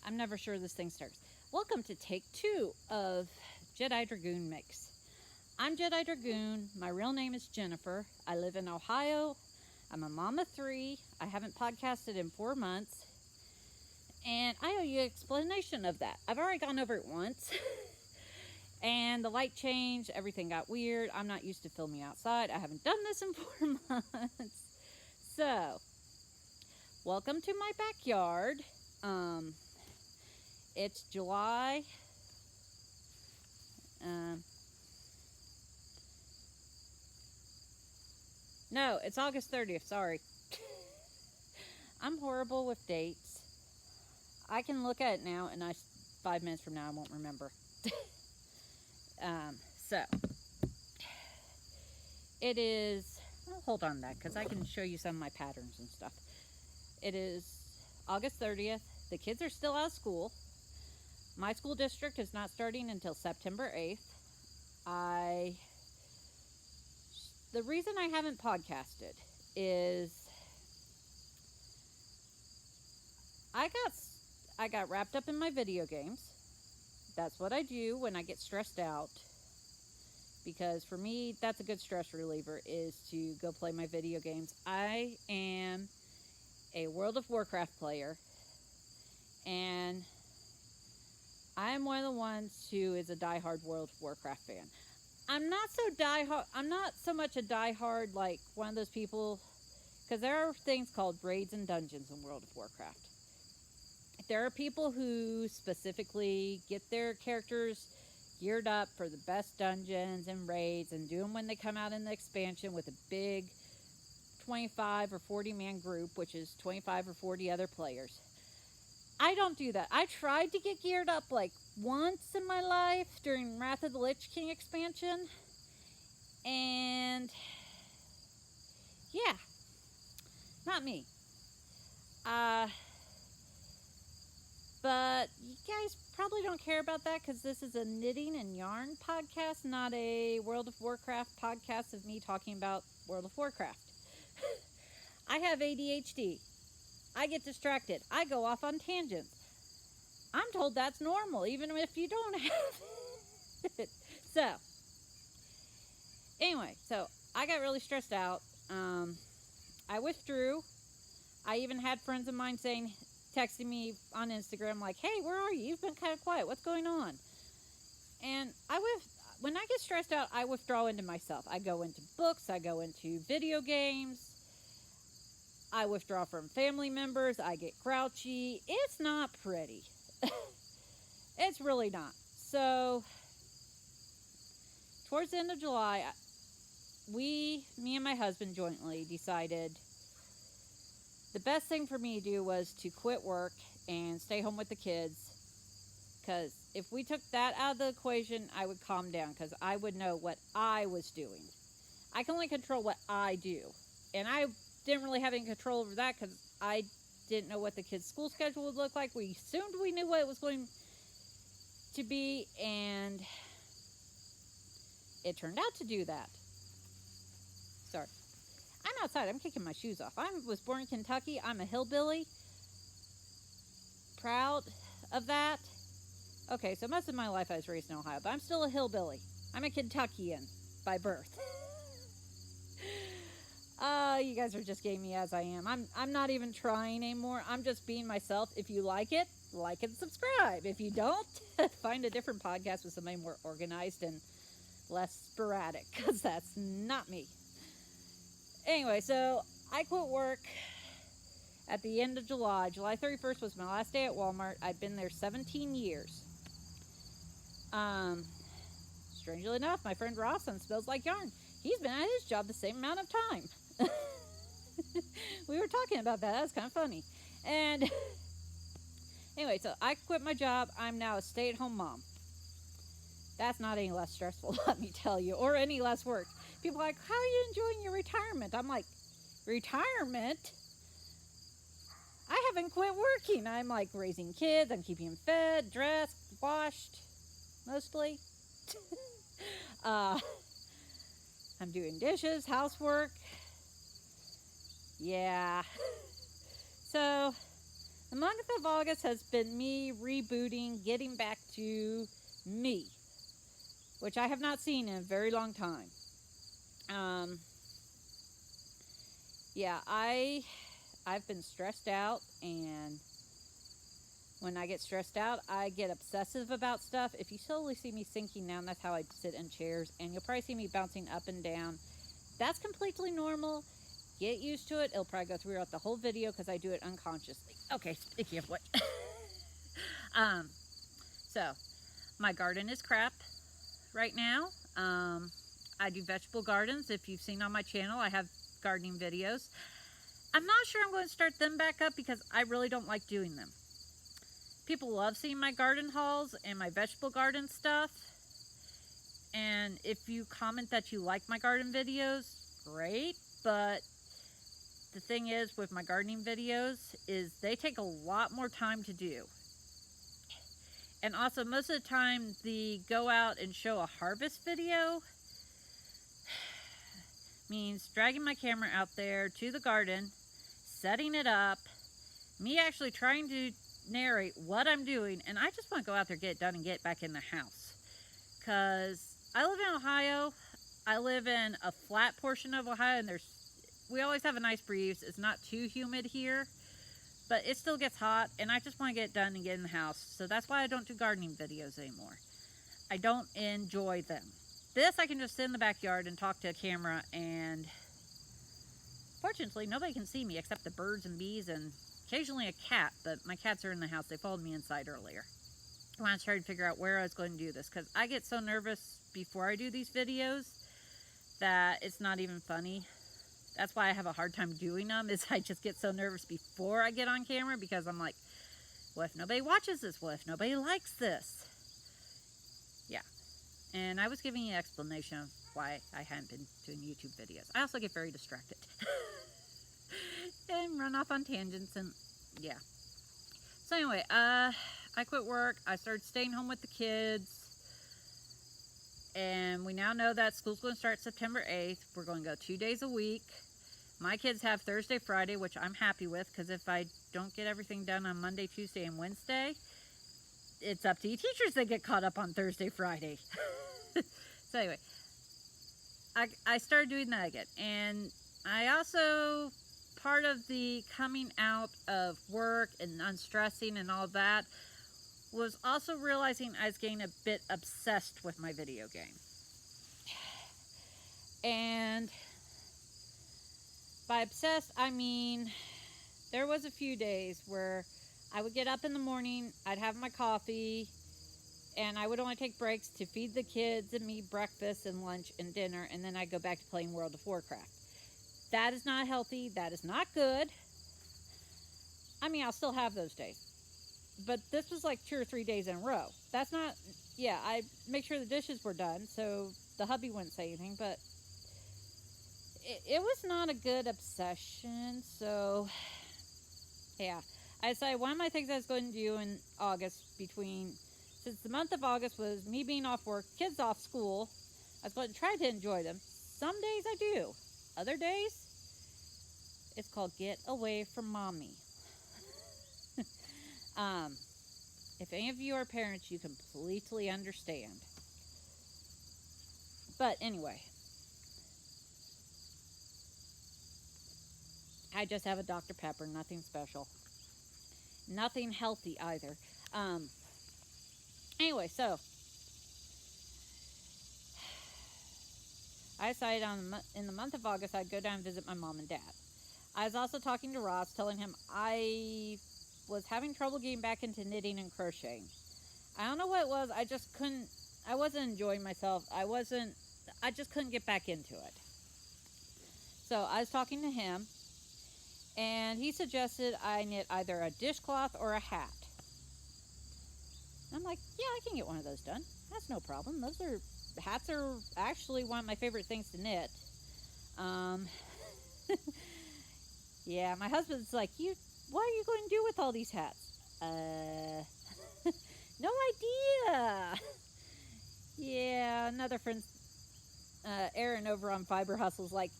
I'm never sure this thing starts. Welcome to take 2 of Jedidragoon Makes. I'm Jedidragoon. My real name is Jennifer. I live in Ohio. I'm a mom of 3. I haven't podcasted in 4 months. And I owe you an explanation of that. I've already gone over it once. And the light changed. Everything got weird. I'm not used to filming outside. I haven't done this in 4 months. So, welcome to my backyard. It's July. No, it's August 30th. Sorry. I'm horrible with dates. I can look at it now, and 5 minutes from now, I won't remember. So, it is, I'll hold on to that, because I can show you some of my patterns and stuff. It is August 30th. The kids are still out of school. My school district is not starting until September 8th. The reason I haven't podcasted is I got wrapped up in my video games. That's what I do when I get stressed out. Because for me, that's a good stress reliever, is to go play my video games. I am a World of Warcraft player. And I'm one of the ones who is a diehard World of Warcraft fan. I'm not so much a diehard like one of those people, because there are things called raids and dungeons in World of Warcraft. There are people who specifically get their characters geared up for the best dungeons and raids and do them when they come out in the expansion with a big 25 or 40 man group, which is 25 or 40 other players. I don't do that. I tried to get geared up like once in my life during Wrath of the Lich King expansion. And yeah, not me. But you guys probably don't care about that because this is a knitting and yarn podcast, not a World of Warcraft podcast of me talking about World of Warcraft. I have ADHD. I get distracted. I go off on tangents. I'm told that's normal, even if you don't have it. So, anyway, I got really stressed out. I withdrew. I even had friends of mine texting me on Instagram like, hey, where are you? You've been kind of quiet. What's going on? And when I get stressed out, I withdraw into myself. I go into books. I go into video games. I withdraw from family members. I get grouchy. It's not pretty. It's really not. So, towards the end of July, me and my husband jointly decided the best thing for me to do was to quit work and stay home with the kids. Because if we took that out of the equation, I would calm down because I would know what I was doing. I can only control what I do. And I didn't really have any control over that because I didn't know what the kids' school schedule would look like. We assumed we knew what it was going to be, and it turned out to do that. Sorry. I'm outside. I'm kicking my shoes off. I was born in Kentucky. I'm a hillbilly. Proud of that. Okay, so most of my life I was raised in Ohio, but I'm still a hillbilly. I'm a Kentuckian by birth. You guys are just getting me as I am. I'm not even trying anymore. I'm just being myself. If you like it, and subscribe. If you don't, find a different podcast with somebody more organized and less sporadic, because that's not me. Anyway, so I quit work at the end of July. July 31st was my last day at Walmart. I'd been there 17 years. Strangely enough, my friend Ross on Smells Like Yarn, he's been at his job the same amount of time. We were talking about that. That was kind of funny. And anyway, so I quit my job. I'm now a stay-at-home mom. That's not any less stressful, let me tell you, or any less work. People are like, how are you enjoying your retirement? I'm like, retirement? I haven't quit working. I'm like raising kids. I'm keeping them fed, dressed, washed, mostly. I'm doing dishes, housework. Yeah. So, The month of August has been me rebooting, getting back to me, which I have not seen in a very long time. Yeah, I've been stressed out, and when I get stressed out, I get obsessive about stuff. If you slowly see me sinking down, that's how I sit in chairs, and you'll probably see me bouncing up and down. That's completely normal. Get used to it. It'll probably go throughout the whole video because I do it unconsciously. Okay, speaking of what. So, my garden is crap right now. I do vegetable gardens. If you've seen on my channel, I have gardening videos. I'm not sure I'm going to start them back up because I really don't like doing them. People love seeing my garden hauls and my vegetable garden stuff. And if you comment that you like my garden videos, great. But the thing is with my gardening videos is they take a lot more time to do. And also most of the time the go out and show a harvest video means dragging my camera out there to the garden, setting it up, me actually trying to narrate what I'm doing, and I just want to go out there, get it done, and get back in the house. Because I live in Ohio. I live in a flat portion of Ohio, and we always have a nice breeze. It's not too humid here, but it still gets hot, and I just want to get it done and get in the house. So that's why I don't do gardening videos anymore. I don't enjoy them. This, I can just sit in the backyard and talk to a camera, and fortunately, nobody can see me except the birds and bees and occasionally a cat, but my cats are in the house. They followed me inside earlier. I want to try to figure out where I was going to do this, because I get so nervous before I do these videos that it's not even funny. That's why I have a hard time doing them, is I just get so nervous before I get on camera, because I'm like, what if nobody watches this? What if nobody likes this? Yeah. And I was giving you an explanation of why I hadn't been doing YouTube videos. I also get very distracted. And run off on tangents, and yeah. So anyway, I quit work. I started staying home with the kids. And we now know that school's going to start September 8th. We're going to go 2 days a week. My kids have Thursday, Friday, which I'm happy with, because if I don't get everything done on Monday, Tuesday, and Wednesday, it's up to you teachers that get caught up on Thursday, Friday. So anyway, I started doing that again. And I also, part of the coming out of work and unstressing and all that was also realizing I was getting a bit obsessed with my video game. And by obsessed, I mean, there was a few days where I would get up in the morning, I'd have my coffee, and I would only take breaks to feed the kids and me breakfast and lunch and dinner, and then I'd go back to playing World of Warcraft. That is not healthy. That is not good. I mean, I'll still have those days. But this was like 2 or 3 days in a row. That's not, yeah, I make sure the dishes were done so the hubby wouldn't say anything, but it was not a good obsession. So, yeah, I decided one of my things I was going to do in August, since the month of August was me being off work, kids off school, I was going to try to enjoy them. Some days I do. Other days, it's called Get Away from Mommy. If any of you are parents, you completely understand. But anyway, I just have a Dr. Pepper, nothing special. Nothing healthy either. Anyway, so I decided in the month of August I'd go down and visit my mom and dad. I was also talking to Ross, telling him I was having trouble getting back into knitting and crocheting. I don't know what it was. I wasn't enjoying myself. I just couldn't get back into it. So I was talking to him, and he suggested I knit either a dishcloth or a hat. I'm like, yeah, I can get one of those done. That's no problem. Hats are actually one of my favorite things to knit. Yeah, my husband's like, what are you going to do with all these hats? No idea. Yeah, another friend, Erin over on Fiber Hustle's like,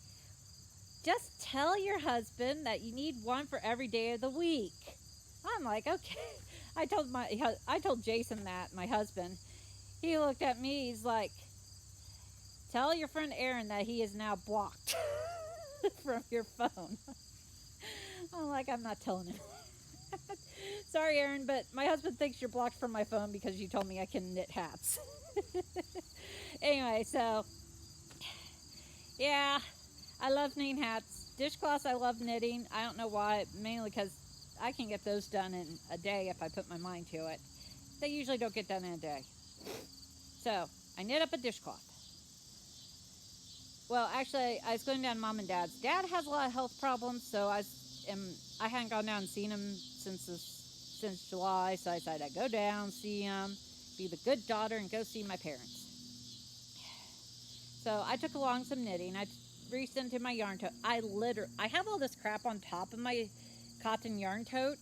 just tell your husband that you need one for every day of the week. I'm like, okay. I told Jason that, my husband. He looked at me. He's like, tell your friend Aaron that he is now blocked from your phone. I'm like, I'm not telling him. Sorry, Aaron, but my husband thinks you're blocked from my phone because you told me I can knit hats. Anyway, so yeah, I love knitting hats. Dishcloths, I love knitting. I don't know why, mainly because I can get those done in a day if I put my mind to it. They usually don't get done in a day. So I knit up a dishcloth. Well, actually, I was going down to Mom and Dad's. Dad has a lot of health problems, so I hadn't gone down and seen him since July. So I decided I'd go down, see him, be the good daughter, and go see my parents. So I took along some knitting. I reached into my yarn tote. I have all this crap on top of my cotton yarn tote.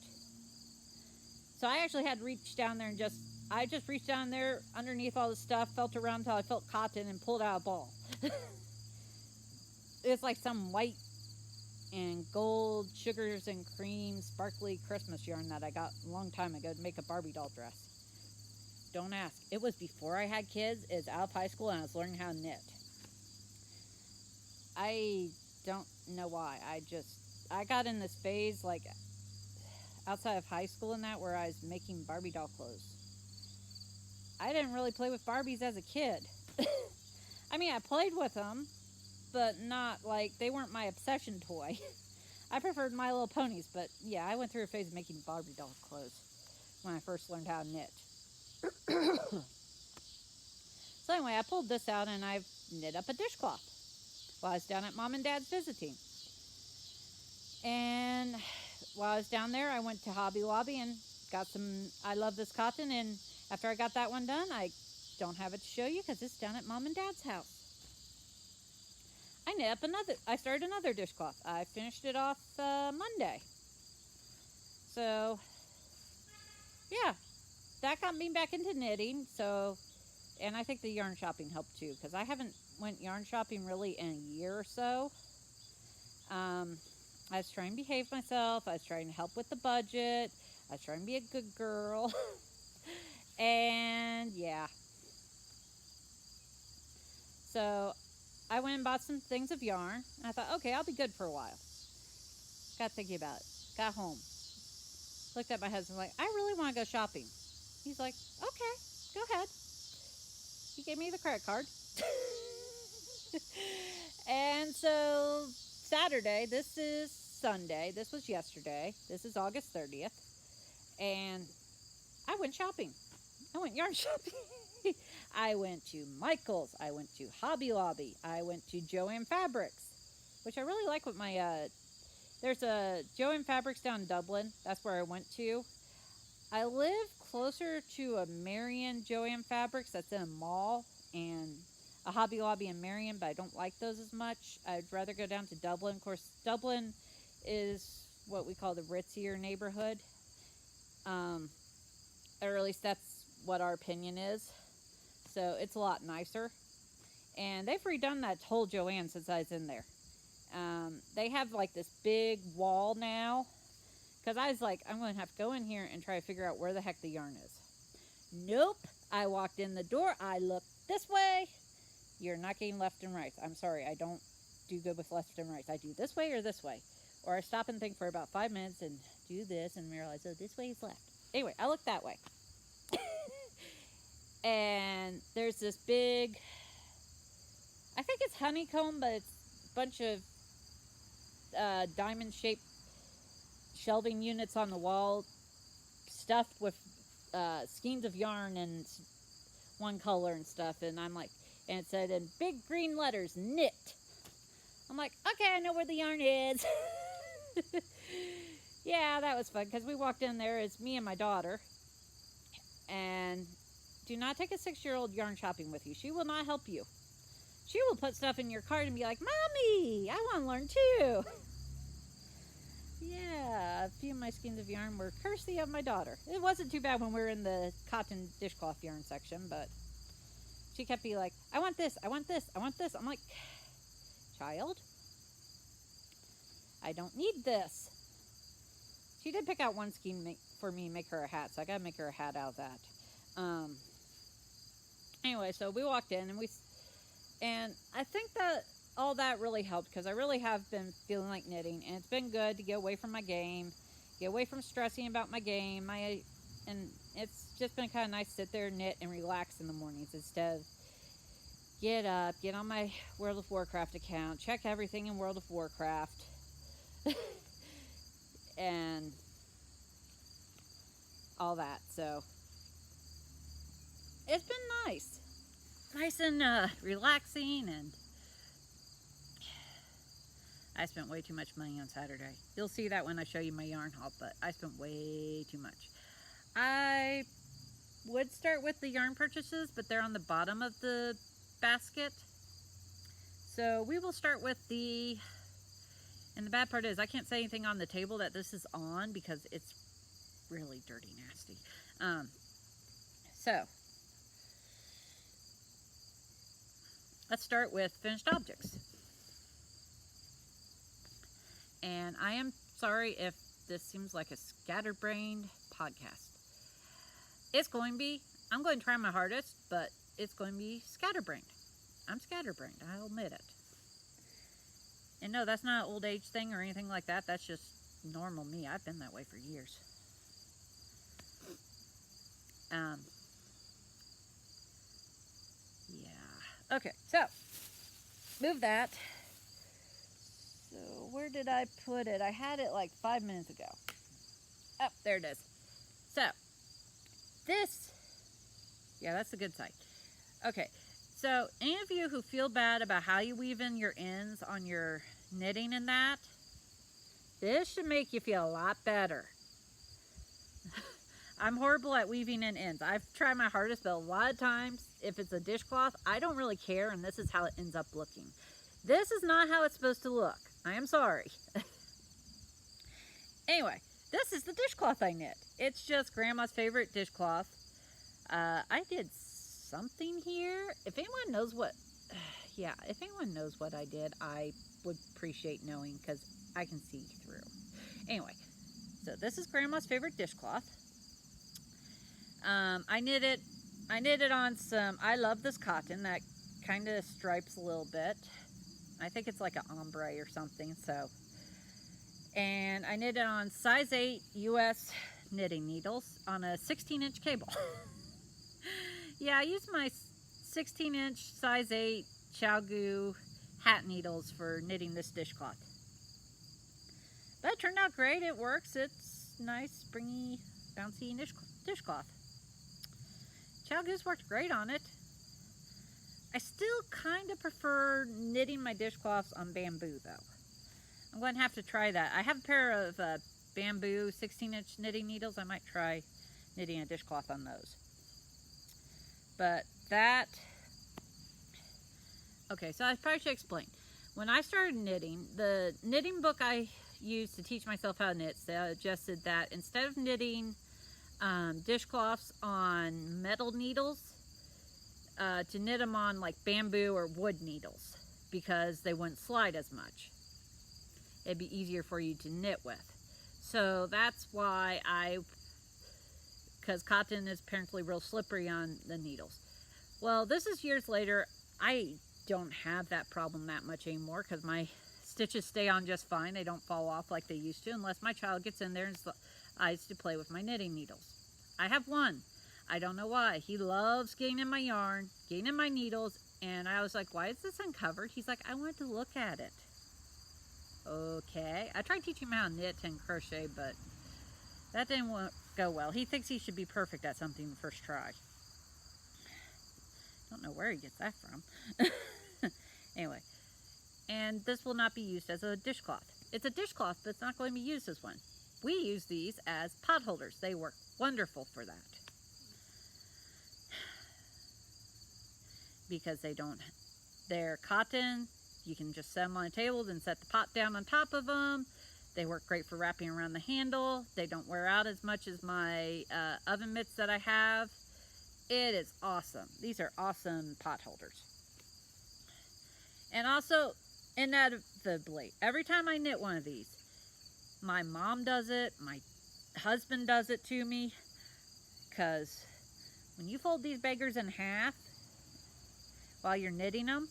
So I actually had to reach down there and I just reached down there underneath all the stuff, felt around until I felt cotton and pulled out a ball. It's like some white and gold sugars and cream sparkly Christmas yarn that I got a long time ago to make a Barbie doll dress. Don't ask. It was before I had kids. It's out of high school and I was learning how to knit. I don't know why. I got in this phase like outside of high school and that where I was making Barbie doll clothes. I didn't really play with Barbies as a kid. I mean, I played with them, but not like, they weren't my obsession toy. I preferred My Little Ponies, but yeah, I went through a phase of making Barbie doll clothes when I first learned how to knit. So anyway, I pulled this out and I've knit up a dishcloth while I was down at Mom and Dad's visiting. And while I was down there, I went to Hobby Lobby and got some, I love this cotton, and after I got that one done, I don't have it to show you because it's down at Mom and Dad's house. I started another dishcloth. I finished it off Monday. So, yeah, that got me back into knitting. So, and I think the yarn shopping helped too, because I haven't went yarn shopping really in a year or so. I was trying to behave myself. I was trying to help with the budget. I was trying to be a good girl. And yeah. So I went and bought some things of yarn. And I thought, okay, I'll be good for a while. Got thinking about it. Got home. Looked at my husband like, I really want to go shopping. He's like, okay, go ahead. He gave me the credit card. And so Saturday, this is Sunday. This was yesterday. This is August 30th. And I went shopping. I went yarn shopping. I went to Michael's. I went to Hobby Lobby. I went to Joann Fabrics, which I really like with my, there's a Joann Fabrics down in Dublin. That's where I went to. I live closer to a Marion Joann Fabrics that's in a mall, and a Hobby Lobby in Marion, but I don't like those as much. I'd rather go down to Dublin. Of course, Dublin is what we call the ritzier neighborhood. Or at least that's what our opinion is. So it's a lot nicer. And they've redone that whole Joann since I was in there. They have like this big wall now. Because I was like, I'm going to have to go in here and try to figure out where the heck the yarn is. Nope. I walked in the door. I looked this way. You're not getting left and right. I'm sorry. I don't do good with left and right. I do this way or this way. Or I stop and think for about 5 minutes and do this and realize, oh, this way is left. Anyway, I look that way. And there's this big, I think it's honeycomb, but it's a bunch of diamond-shaped shelving units on the wall, stuffed with skeins of yarn and one color and stuff. And I'm like, and it said in big green letters, knit. I'm like, okay, I know where the yarn is. Yeah, that was fun, because we walked in there, it's me and my daughter. And do not take a 6-year-old yarn shopping with you. She will not help you. She will put stuff in your cart and be like, Mommy, I want to learn too. Yeah, a few of my skeins of yarn were courtesy of my daughter. It wasn't too bad when we were in the cotton dishcloth yarn section, but she kept being like, I want this, I want this, I want this. I'm like, child, I don't need this. she did pick out one scheme for me, make her a hat, so I gotta make her a hat out of that. Anyway, so we walked in and I think that all that really helped because I really have been feeling like knitting, and it's been good to get away from my game, get away from stressing about my game. And it's just been kind of nice to sit there, knit, and relax in the mornings instead of get up, get on my World of Warcraft account, check everything in World of Warcraft, and all that. So it's been nice and relaxing, and I spent way too much money on Saturday. You'll see that when I show you my yarn haul, but I spent way too much. I would start with the yarn purchases, but they're on the bottom of the basket. So we will start with and the bad part is I can't say anything on the table that this is on because it's really dirty nasty. So let's start with finished objects. And I am sorry if this seems like a scatterbrained podcast. It's going to be. I'm going to try my hardest, but it's going to be scatterbrained. I'm scatterbrained. I'll admit it. And no, that's not an old age thing or anything like that. That's just normal me. I've been that way for years. Yeah. Okay, so move that. So where did I put it? I had it like 5 minutes ago. Oh, there it is. So this, yeah, that's a good side. Okay, so any of you who feel bad about how you weave in your ends on your knitting and that, this should make you feel a lot better. I'm horrible at weaving in ends. I've tried my hardest, but a lot of times, if it's a dishcloth, I don't really care, and this is how it ends up looking. This is not how it's supposed to look. I am sorry. Anyway, this is the dishcloth I knit. It's just Grandma's favorite dishcloth. I did something here. If anyone knows what, if anyone knows what I did, I would appreciate knowing because I can see through. Anyway, so this is Grandma's favorite dishcloth. I knit it on some, I love this cotton that kind of stripes a little bit. I think it's like an ombre or something, so. And I knit it on size 8 US knitting needles on a 16-inch cable. Yeah, I used my 16-inch size 8 Chalgu hat needles for knitting this dishcloth. But it turned out great. It works. It's nice, springy, bouncy dishcloth. Chalgu's worked great on it. I still kind of prefer knitting my dishcloths on bamboo, though. I'm going to have to try that. I have a pair of bamboo 16-inch knitting needles. I might try knitting a dishcloth on those. But that... Okay, so I probably should explain. When I started knitting, the knitting book I used to teach myself how to knit suggested that instead of knitting dishcloths on metal needles, to knit them on like bamboo or wood needles because they wouldn't slide as much. It'd be easier for you to knit with. So that's why because cotton is apparently real slippery on the needles. Well, this is years later. I don't have that problem that much anymore because my stitches stay on just fine. They don't fall off like they used to unless my child gets in there and decides to play with my knitting needles. I have one. I don't know why. He loves getting in my yarn, getting in my needles, and I was like, why is this uncovered? He's like, I wanted to look at it. Okay. I tried teaching him how to knit and crochet, but that didn't go well. He thinks he should be perfect at something the first try. Don't know where he gets that from. Anyway, and this will not be used as a dishcloth. It's a dishcloth, but it's not going to be used as one. We use these as pot holders. They work wonderful for that. Because they're cotton. You can just set them on a table, then set the pot down on top of them. They work great for wrapping around the handle. They don't wear out as much as my oven mitts that I have. It is awesome. These are awesome pot holders. And also, inevitably, every time I knit one of these, my mom does it, my husband does it to me, because when you fold these beggars in half while you're knitting them,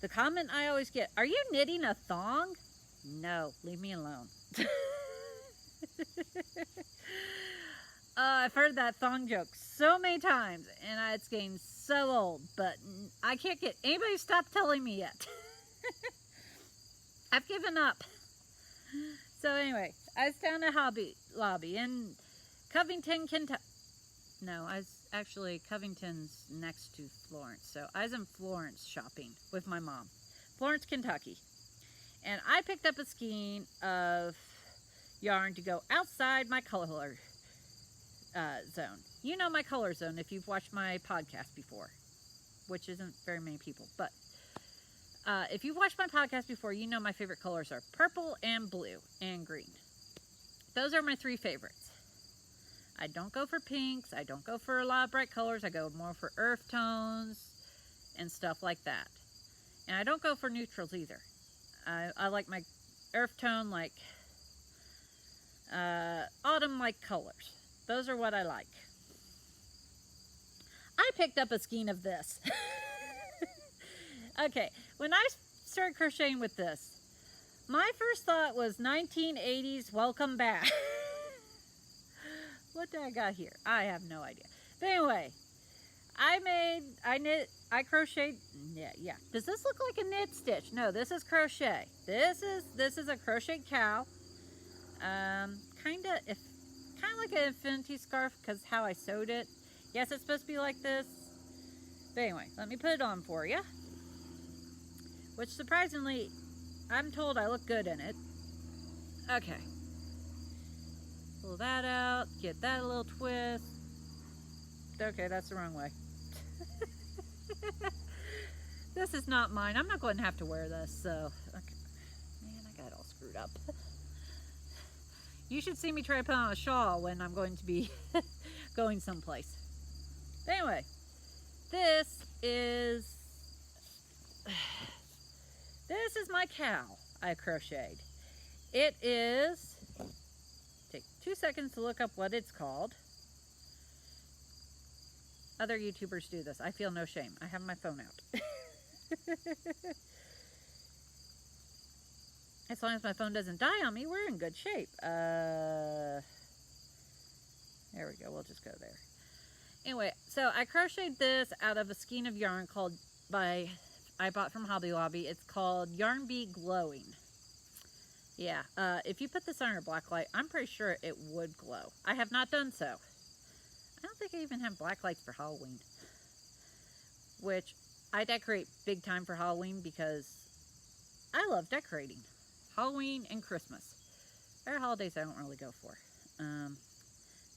the comment I always get, "Are you knitting a thong?" No, leave me alone. I've heard that thong joke so many times, and it's getting so old, but I can't get anybody to stop telling me yet. I've given up. So anyway, I was down at Hobby Lobby in Covington, Kentucky. No, Covington's next to Florence. So I was in Florence shopping with my mom. Florence, Kentucky. And I picked up a skein of yarn to go outside my color zone. You know my color zone if you've watched my podcast before, which isn't very many people. But if you've watched my podcast before, you know my favorite colors are purple and blue and green. Those are my three favorites. I don't go for pinks. I don't go for a lot of bright colors. I go more for earth tones and stuff like that. And I don't go for neutrals either. I like my earth tone, like autumn-like colors. Those are what I like. I picked up a skein of this. Okay, when I started crocheting with this, my first thought was 1980s welcome back. What did I got here? I have no idea. But anyway, I crocheted, yeah. Does this look like a knit stitch? No, this is crochet. This is a crochet cow. Kind of like an infinity scarf because how I sewed it. Yes, it's supposed to be like this. But anyway, let me put it on for you. Which surprisingly, I'm told I look good in it. Okay. Pull that out. Get that a little twist. Okay, that's the wrong way. This is not mine. I'm not going to have to wear this, so. Okay. Man, I got it all screwed up. You should see me try to put on a shawl when I'm going to be going someplace. But anyway, this is my cow I crocheted. It is, take 2 seconds to look up what it's called. Other YouTubers do this. I feel no shame. I have my phone out. As long as my phone doesn't die on me, we're in good shape. There we go. We'll just go there. Anyway, so I crocheted this out of a skein of yarn I bought from Hobby Lobby. It's called Yarn Bee Glowing. Yeah, if you put this on your black light, I'm pretty sure it would glow. I have not done so. I don't think I even have black lights for Halloween. Which, I decorate big time for Halloween because I love decorating. Halloween and Christmas. Other holidays I don't really go for.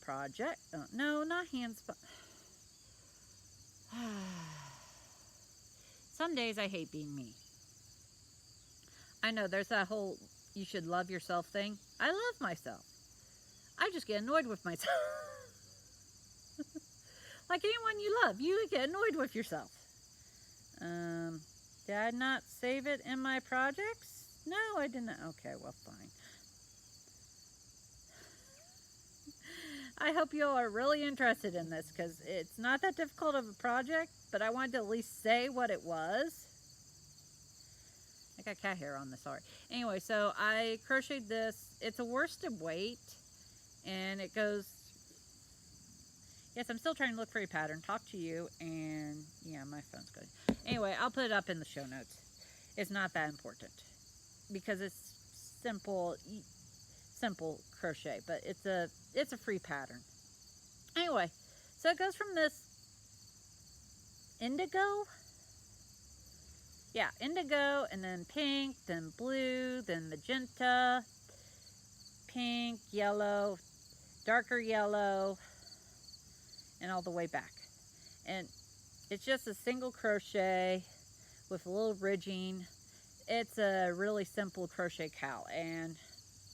Project. Oh, no, not hands. Some days I hate being me. I know there's that whole you should love yourself thing. I love myself. I just get annoyed with myself. Like anyone you love, you get annoyed with yourself. Did I not save it in my projects? No, I didn't. Okay, well, fine. I hope you all are really interested in this because it's not that difficult of a project, but I wanted to at least say what it was. I got cat hair on this, sorry. Anyway, so I crocheted this. It's a worsted weight, and it goes... Yes, I'm still trying to look for a pattern, talk to you, and yeah, my phone's going. Anyway, I'll put it up in the show notes. It's not that important because it's simple crochet, but it's a free pattern. Anyway, so it goes from this indigo. Yeah, indigo, and then pink, then blue, then magenta, pink, yellow, darker yellow, and all the way back. And it's just a single crochet with a little ridging. It's a really simple crochet cowl, and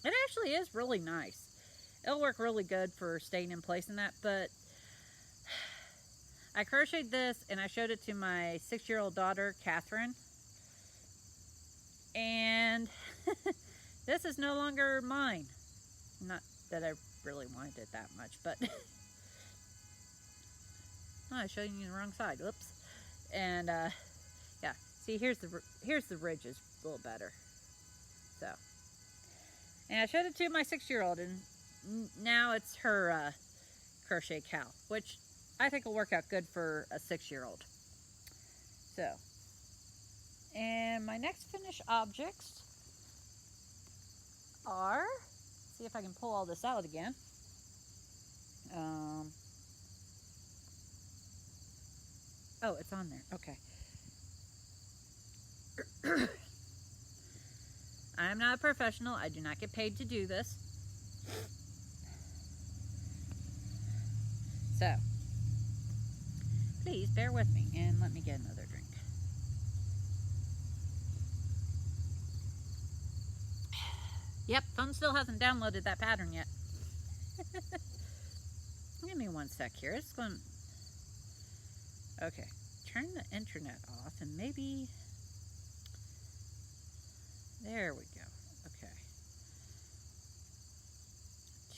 it actually is really nice. It'll work really good for staying in place in that, but I crocheted this and I showed it to my 6-year-old daughter, Catherine, and this is no longer mine. that I really wanted it that much, but oh, I showed you the wrong side. Whoops. And yeah, see, here's the ridges a little better. So, and I showed it to my 6-year-old, and now it's her crochet cowl, which I think will work out good for a 6-year-old. So, and my next finished objects are, see if I can pull all this out again. Oh, it's on there. Okay. I am not a professional. I do not get paid to do this. So, please bear with me and let me get another drink. Yep, phone still hasn't downloaded that pattern yet. Give me one sec here. It's going. Okay, turn the internet off and maybe. There we go. Okay.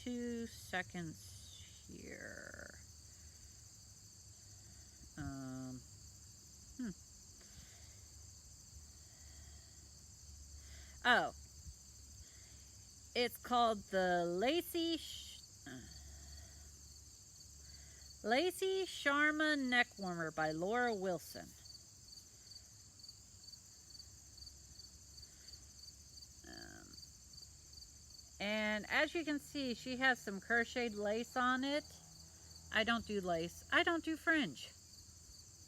2 seconds here. Oh. It's called the Lacey Charma Neckwarmer by Laura Wilson. And as you can see, she has some crocheted lace on it. I don't do lace. I don't do fringe.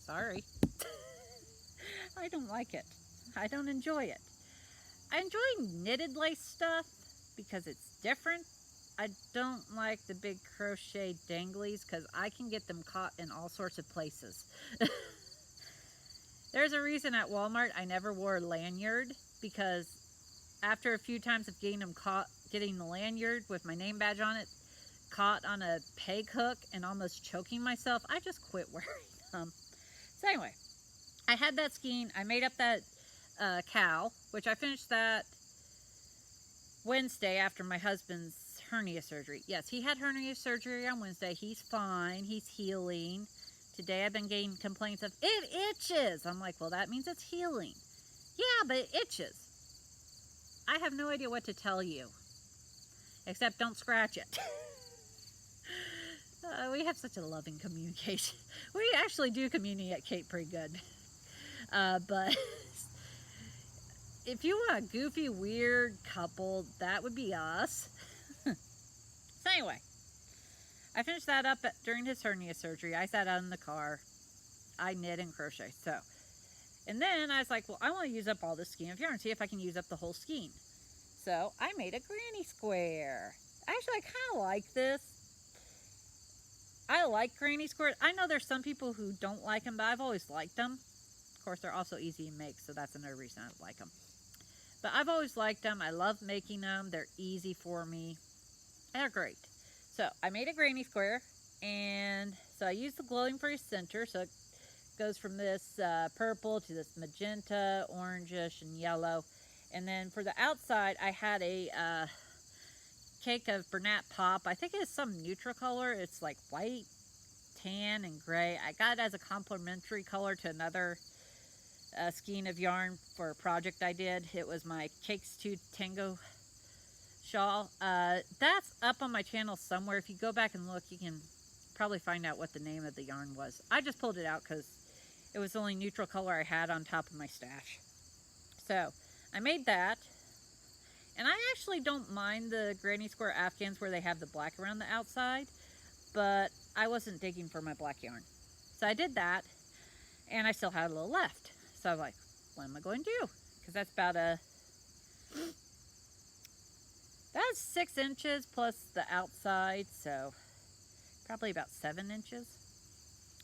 Sorry. I don't like it. I don't enjoy it. I enjoy knitted lace stuff because it's different. I don't like the big crochet danglies because I can get them caught in all sorts of places. There's a reason at Walmart I never wore a lanyard, because after a few times of getting them caught, getting the lanyard with my name badge on it caught on a peg hook and almost choking myself, I just quit wearing them. So anyway, I had that skein. I made up that cowl, which I finished that Wednesday after my husband's hernia surgery. Yes, he had hernia surgery on Wednesday. He's fine. He's healing. Today I've been getting complaints of, it itches. I'm like, well, that means it's healing. Yeah, but it itches. I have no idea what to tell you, except don't scratch it. We have such a loving communication. We actually do communicate pretty good. But if you want a goofy, weird couple, that would be us. So anyway, I finished that up during his hernia surgery. I sat out in the car. I knit and crochet. So, and then I was like, well, I want to use up all this skein of yarn. See if I can use up the whole skein. So I made a granny square. Actually, I kind of like this. I like granny squares. I know there's some people who don't like them, but I've always liked them. Of course, they're also easy to make, so that's another reason I like them. But I've always liked them. I love making them. They're easy for me. They're great. So I made a granny square, and so I used the glowing for a center. So it goes from this purple to this magenta, orangish, and yellow. And then for the outside, I had a cake of Bernat Pop. I think it's some neutral color. It's like white, tan, and gray. I got it as a complementary color to another skein of yarn for a project I did. It was my Cakes 2 Tango shawl. That's up on my channel somewhere. If you go back and look, you can probably find out what the name of the yarn was. I just pulled it out because it was the only neutral color I had on top of my stash. So I made that. And I actually don't mind the granny square Afghans where they have the black around the outside, but I wasn't digging for my black yarn. So I did that, and I still had a little left. So I was like, what am I going to do? Because that's about that's 6 inches plus the outside, so probably about 7 inches.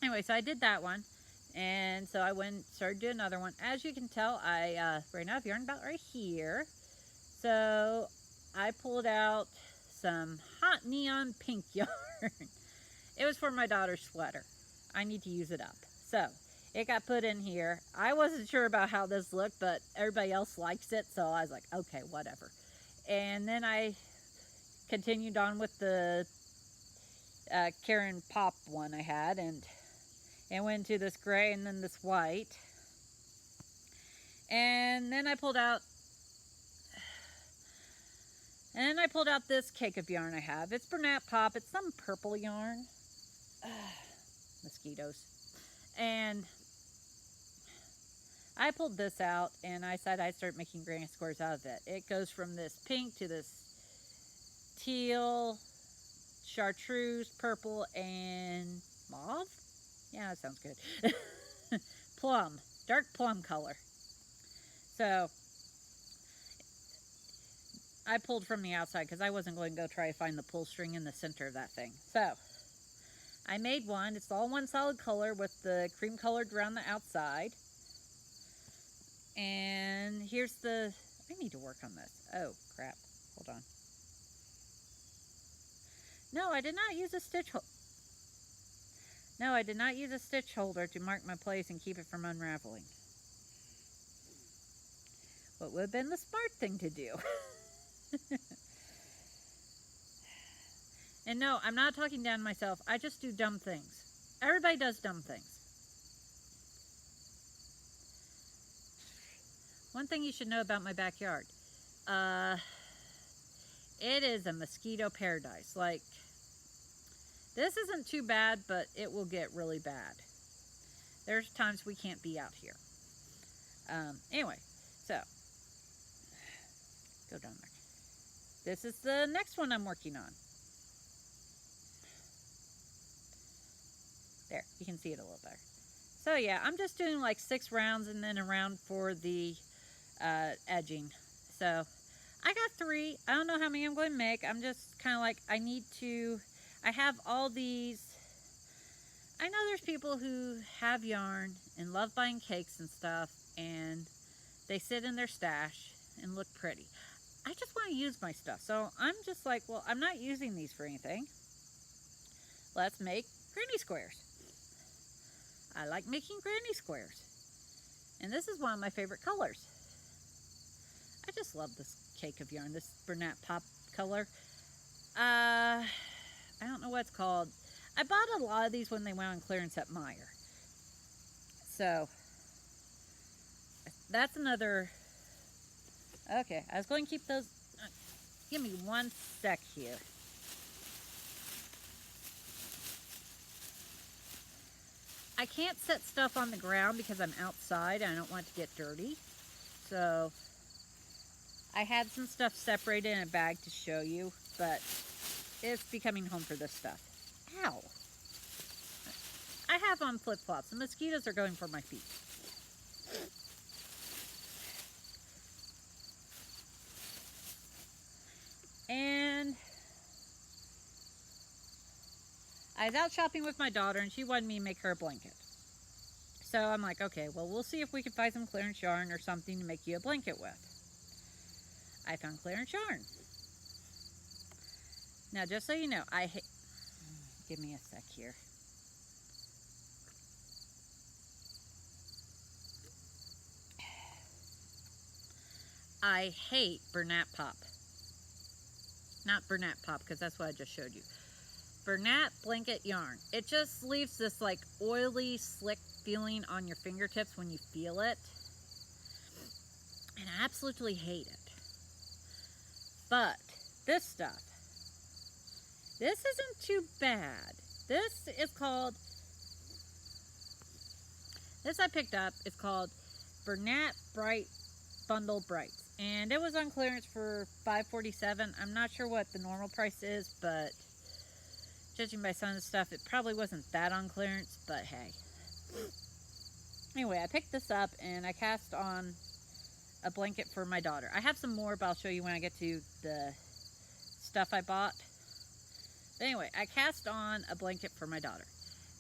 Anyway, so I did that one, and so I started doing another one. As you can tell, I ran out of yarn about right here. So I pulled out some hot neon pink yarn. It was for my daughter's sweater. I need to use it up. So it got put in here. I wasn't sure about how this looked, but everybody else likes it. So I was like, okay, whatever. And then I continued on with the Karen Pop one I had, and it went to this gray and then this white. And then I pulled out this cake of yarn I have. It's Bernat Pop. It's some purple yarn. Mosquitoes. And I pulled this out, and I said I'd start making granny squares out of it. It goes from this pink to this teal, chartreuse, purple, and mauve? Yeah, that sounds good. Plum. Dark plum color. So, I pulled from the outside because I wasn't going to go try to find the pull string in the center of that thing. So, I made one. It's all one solid color with the cream colored around the outside. And here's the... I need to work on this. Oh, crap. Hold on. No, I did not use a stitch holder. No, I did not use a stitch holder to mark my place and keep it from unraveling. What would have been the smart thing to do? And no, I'm not talking down to myself. I just do dumb things. Everybody does dumb things. One thing you should know about my backyard. It is a mosquito paradise. Like, this isn't too bad, but it will get really bad. There's times we can't be out here. Anyway, so, go down there. This is the next one I'm working on. There, you can see it a little better. So yeah, I'm just doing like 6 rounds and then a round for the edging. So I got 3. I don't know how many I'm going to make. I'm just kind of like, I have all these. I know there's people who have yarn and love buying cakes and stuff, and they sit in their stash and look pretty. I just want to use my stuff. So I'm just like, well, I'm not using these for anything. Let's make granny squares. I like making granny squares. And this is one of my favorite colors. I just love this cake of yarn, this Bernat Pop color. I don't know what it's called. I bought a lot of these when they went on clearance at Meijer. So, that's another... Okay, I was going to keep those... give me one sec here. I can't set stuff on the ground because I'm outside and I don't want it to get dirty. So, I had some stuff separated in a bag to show you, but it's becoming home for this stuff. Ow! I have on flip-flops. The mosquitoes are going for my feet. And I was out shopping with my daughter, and she wanted me to make her a blanket. So I'm like, okay, well, we'll see if we can find some clearance yarn or something to make you a blanket with. I found clearance yarn. Now, just so you know, I hate... Give me a sec here. I hate Bernat Pop. Not Bernat Pop, because that's what I just showed you. Bernat blanket yarn. It just leaves this like oily, slick feeling on your fingertips when you feel it. And I absolutely hate it. But this stuff, this isn't too bad. This is called, this I picked up, it's called Bernat Bright Bundle Brights. And it was on clearance for $5.47. I'm not sure what the normal price is, but judging by some of the stuff, it probably wasn't that on clearance, but hey. Anyway, I picked this up and I cast on a blanket for my daughter. I have some more, but I'll show you when I get to the stuff I bought. But anyway, I cast on a blanket for my daughter.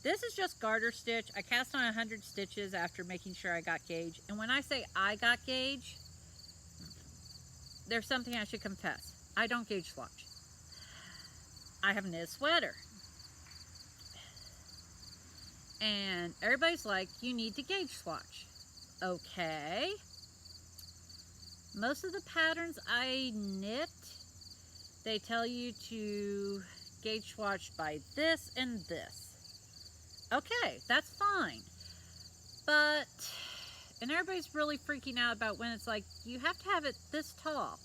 This is just garter stitch. I cast on 100 stitches after making sure I got gauge. And when I say I got gauge, there's something I should confess. I don't gauge swatch. I have knit a sweater. And everybody's like, you need to gauge swatch. Okay. Most of the patterns I knit, they tell you to gauge swatch by this and this. Okay, that's fine. But, and everybody's really freaking out about when it's like, you have to have it this tall.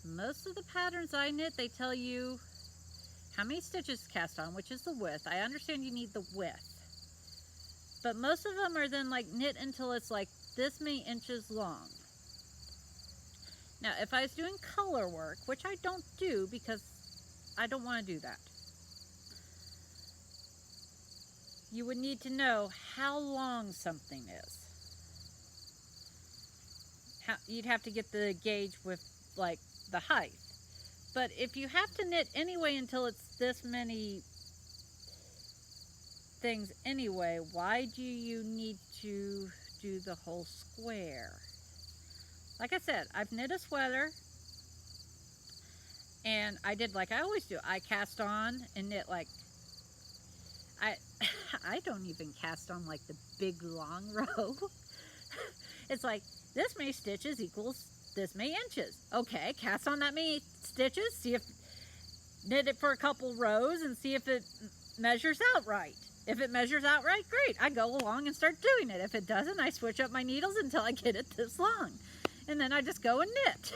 Most of the patterns I knit, they tell you how many stitches to cast on, which is the width. I understand you need the width. But most of them are then like knit until it's like this many inches long. Now, if I was doing color work, which I don't do because I don't want to do that, you would need to know how long something is. You'd have to get the gauge with like the height. But if you have to knit anyway until it's this many things anyway, why do you need to do the whole square? Like I said, I've knit a sweater, and I did like I always do. I cast on and knit like, I don't even cast on like the big long row. It's like, this many stitches equals this many inches. Okay, cast on that many stitches, see if, knit it for a couple rows and see if it measures out right. If it measures out right, great. I go along and start doing it. If it doesn't, I switch up my needles until I get it this long. And then I just go and knit.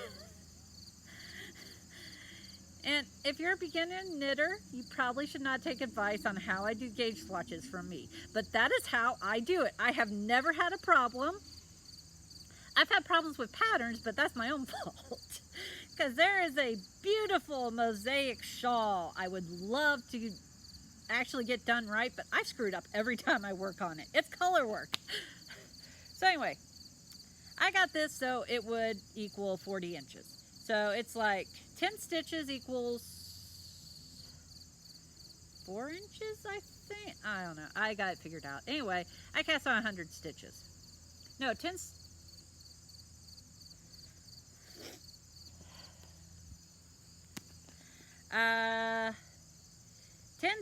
And if you're a beginner knitter, you probably should not take advice on how I do gauge swatches from me. But that is how I do it. I have never had a problem. I've had problems with patterns, but that's my own fault. Because there is a beautiful mosaic shawl I would love to actually get done right, but I screwed up every time I work on it. It's color work. So anyway, I got this so it would equal 40 inches. So it's like 10 stitches equals 4 inches, I think. I don't know. I got it figured out. Anyway, I cast on 100 stitches. No, 10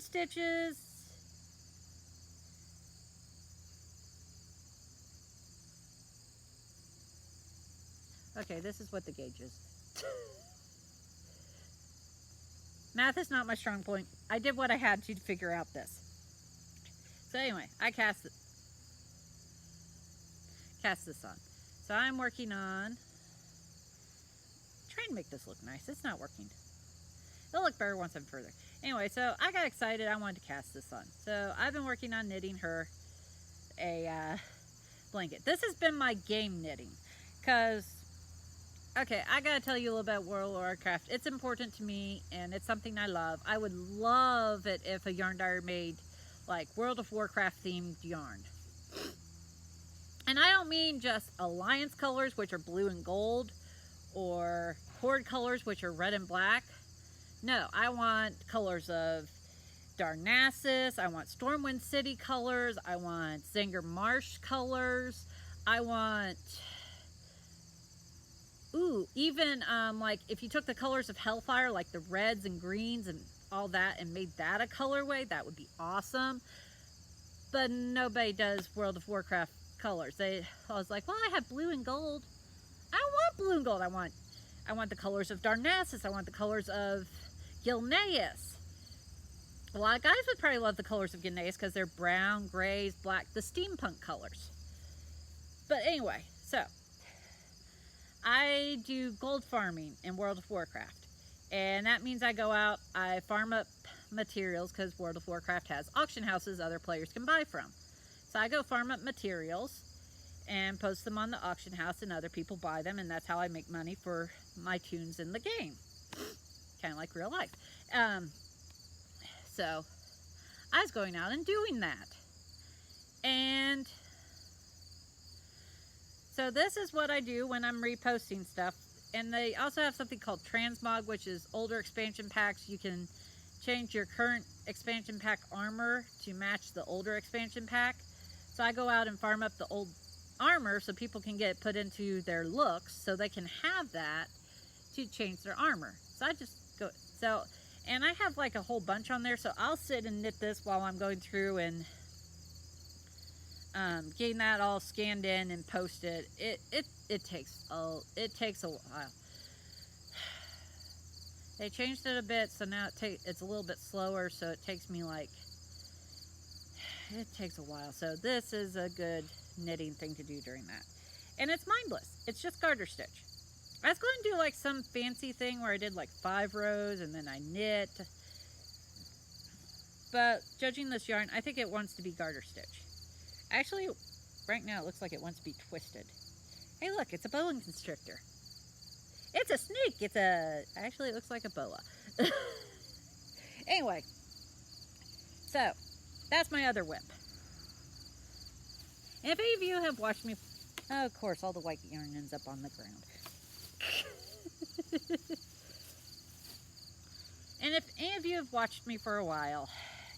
stitches. Okay, this is what the gauge is. Math is not my strong point. I did what I had to figure out this. So anyway, I cast this on. So I'm working on trying to make this look nice. It's not working. It'll look better once I'm further. Anyway, so I got excited. I wanted to cast this on. So I've been working on knitting her a blanket. This has been my game knitting. Because, okay, I got to tell you a little about World of Warcraft. It's important to me, and it's something I love. I would love it if a yarn diary made, like, World of Warcraft themed yarn. And I don't mean just Alliance colors, which are blue and gold, or Horde colors, which are red and black. No, I want colors of Darnassus, I want Stormwind City colors, I want Zinger Marsh colors, I want, even like if you took the colors of Hellfire, like the reds and greens and all that, and made that a colorway, that would be awesome. But nobody does World of Warcraft colors. I was like, well, I have blue and gold. I don't want blue and gold. I want the colors of Darnassus. I want the colors of Gilneas. A lot of guys would probably love the colors of Gilneas because they're brown, grays, black, the steampunk colors. But anyway, so I do gold farming in World of Warcraft. And that means I go out, I farm up materials because World of Warcraft has auction houses other players can buy from. So I go farm up materials and post them on the auction house, and other people buy them, and that's how I make money for my tunes in the game. Kind of like real life. So I was going out and doing that. And so this is what I do when I'm reposting stuff. And they also have something called transmog, which is older expansion packs. You can change your current expansion pack armor to match the older expansion pack. So I go out and farm up the old armor so people can get it put into their looks, so they can have that to change their armor. So I just go, and I have like a whole bunch on there, so I'll sit and knit this while I'm going through and getting that all scanned in and posted. It takes a while. They changed it a bit, so now it's a little bit slower, so it takes me like, it takes a while. So this is a good knitting thing to do during that. And it's mindless. It's just garter stitch. I was going to do like some fancy thing where I did like 5 rows and then I knit. But judging this yarn, I think it wants to be garter stitch. Actually, right now it looks like it wants to be twisted. Hey look, it's a boa constrictor. It's a snake. Actually it looks like a boa. Anyway, so that's my other whip. And if any of you have watched me, oh, of course, all the white yarn ends up on the ground. And if any of you have watched me for a while,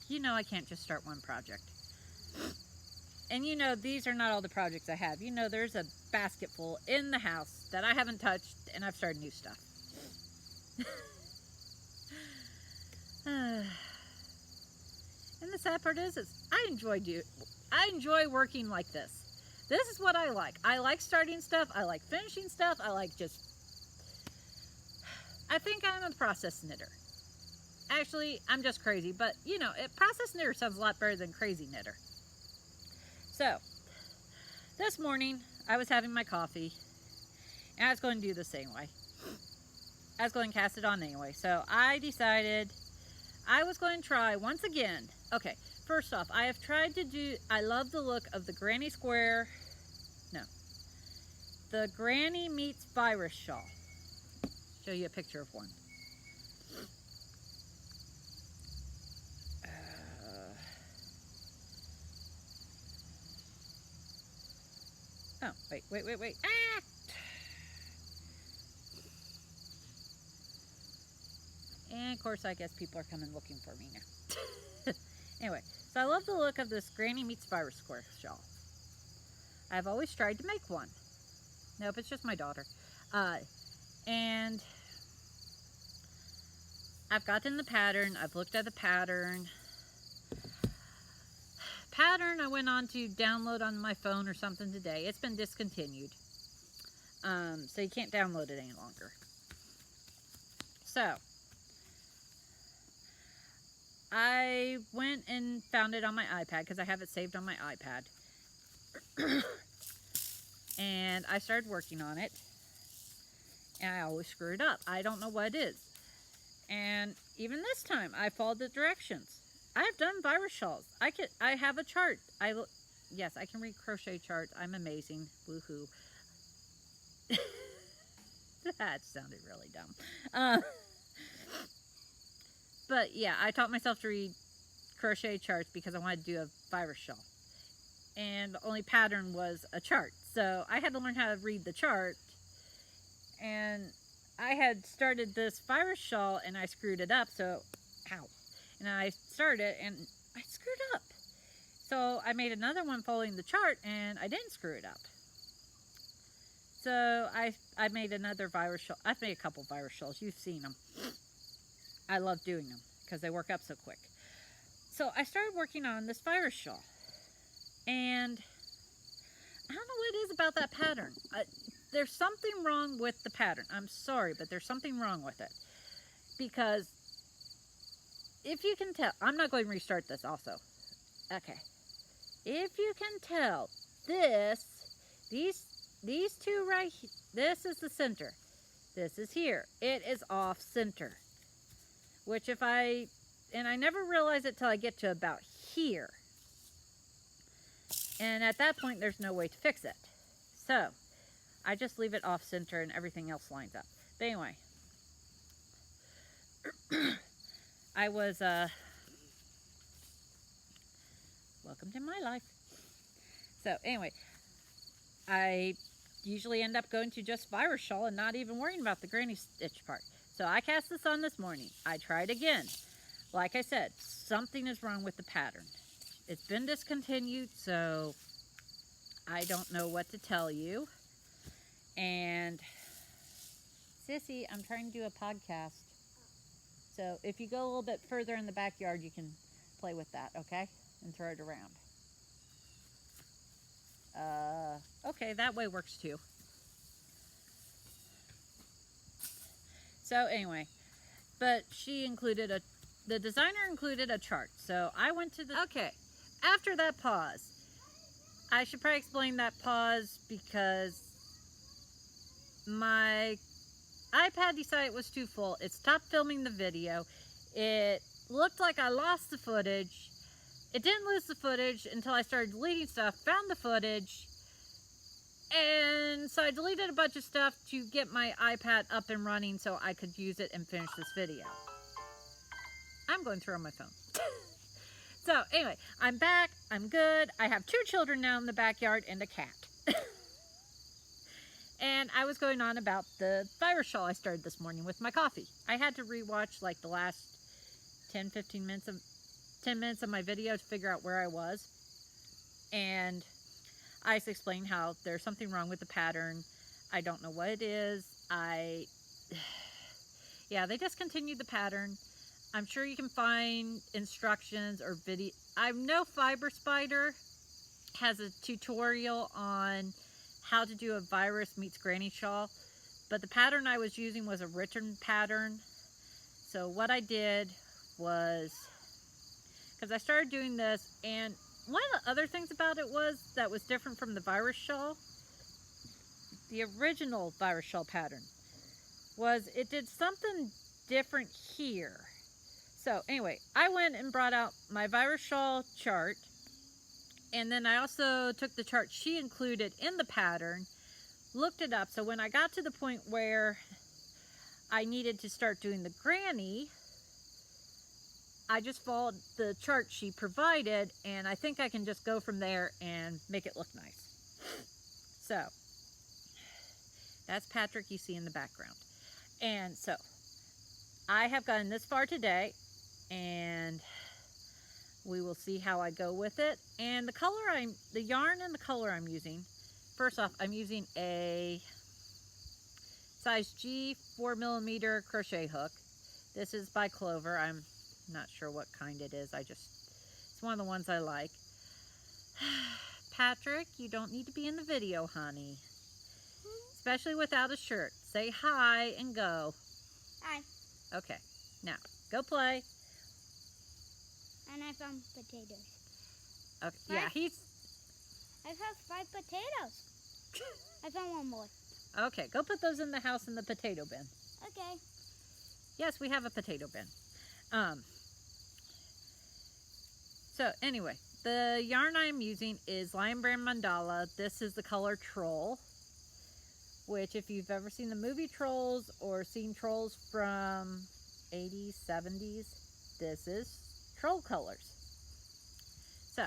you know I can't just start one project. And you know these are not all the projects I have. You know there's a basket full in the house that I haven't touched, and I've started new stuff. And the sad part is I enjoy working like this. This is what I like. I like starting stuff. I like finishing stuff. I think I'm a process knitter. Actually, I'm just crazy, but you know, process knitter sounds a lot better than crazy knitter. So, this morning, I was having my coffee, and I was going to do this anyway. I was going to cast it on anyway, so I decided I was going to try once again. Okay, first off, I love the look of the the Granny Meets Virus shawl. Show you a picture of one. Oh, wait. Ah! And of course, I guess people are coming looking for me now. Anyway, so I love the look of this Granny Meets Virus square shawl. I've always tried to make one. Nope, it's just my daughter. And I've gotten the pattern. I've looked at the pattern. I went on to download on my phone or something today. It's been discontinued. So you can't download it any longer. So I went and found it on my iPad because I have it saved on my iPad. And I started working on it. And I always screw it up. I don't know what it is. And even this time, I followed the directions. I have done virus shawls. I have a chart. Yes, I can read crochet charts. I'm amazing. Woohoo. That sounded really dumb. But yeah, I taught myself to read crochet charts because I wanted to do a virus shawl. And the only pattern was a chart. So I had to learn how to read the chart. And I had started this virus shawl and I screwed it up. So, ow. And I started and I screwed up. So I made another one following the chart and I didn't screw it up. So I made another virus shawl. I've made a couple virus shawls. You've seen them. I love doing them because they work up so quick. So I started working on this virus shawl. And I don't know what it is about that pattern. There's something wrong with the pattern. I'm sorry, but there's something wrong with it. Because if you can tell, I'm not going to restart this also. Okay. If you can tell, these two right here, this is the center. This is here. It is off center. Which and I never realize it till I get to about here. And at that point, there's no way to fix it. So, I just leave it off center and everything else lines up. But anyway. I was, welcome to my life. So, anyway. I usually end up going to just virus shawl and not even worrying about the granny stitch part. So, I cast this on this morning. I tried again. Like I said, something is wrong with the pattern. It's been discontinued, so I don't know what to tell you. And, Sissy, I'm trying to do a podcast. So if you go a little bit further in the backyard, you can play with that, okay? And throw it around. Okay, that way works too. So anyway, but the designer included a chart. So I went to okay, after that pause, I should probably explain that pause because my iPad decided it was too full. It stopped filming the video. It looked like I lost the footage. It didn't lose the footage until I started deleting stuff, found the footage, and so I deleted a bunch of stuff to get my iPad up and running so I could use it and finish this video. I'm going through on my phone. So anyway, I'm back, I'm good. I have 2 children now in the backyard and a cat. And I was going on about the virus shawl I started this morning with my coffee. I had to rewatch like the last 10 minutes of my video to figure out where I was. And I explained how there's something wrong with the pattern. I don't know what it is. Yeah, they discontinued the pattern. I'm sure you can find instructions or video. I know Fiber Spider has a tutorial on how to do a virus meets granny shawl, but the pattern I was using was a written pattern. So what I did was, because I started doing this, and one of the other things about it that was different from the virus shawl, the original virus shawl pattern, was it did something different here. So anyway, I went and brought out my virus shawl chart, and then I also took the chart she included in the pattern, looked it up. So when I got to the point where I needed to start doing the granny, I just followed the chart she provided, and I think I can just go from there and make it look nice. So that's Patrick you see in the background. And so I have gotten this far today, and we will see how I go with it. And the yarn and the color I'm using, first off, I'm using a size G 4mm crochet hook. This is by Clover. I'm not sure what kind it is. It's one of the ones I like. Patrick, you don't need to be in the video, honey. Especially without a shirt. Say hi and go. Hi. Okay, now go play. And I found potatoes. Okay, yeah, I found 5 potatoes. I found one more. Okay, go put those in the house in the potato bin. Okay. Yes, we have a potato bin. So anyway, the yarn I'm using is Lion Brand Mandala. This is the color Troll, which if you've ever seen the movie Trolls or seen Trolls from 80s, 70s, this is Troll colors. So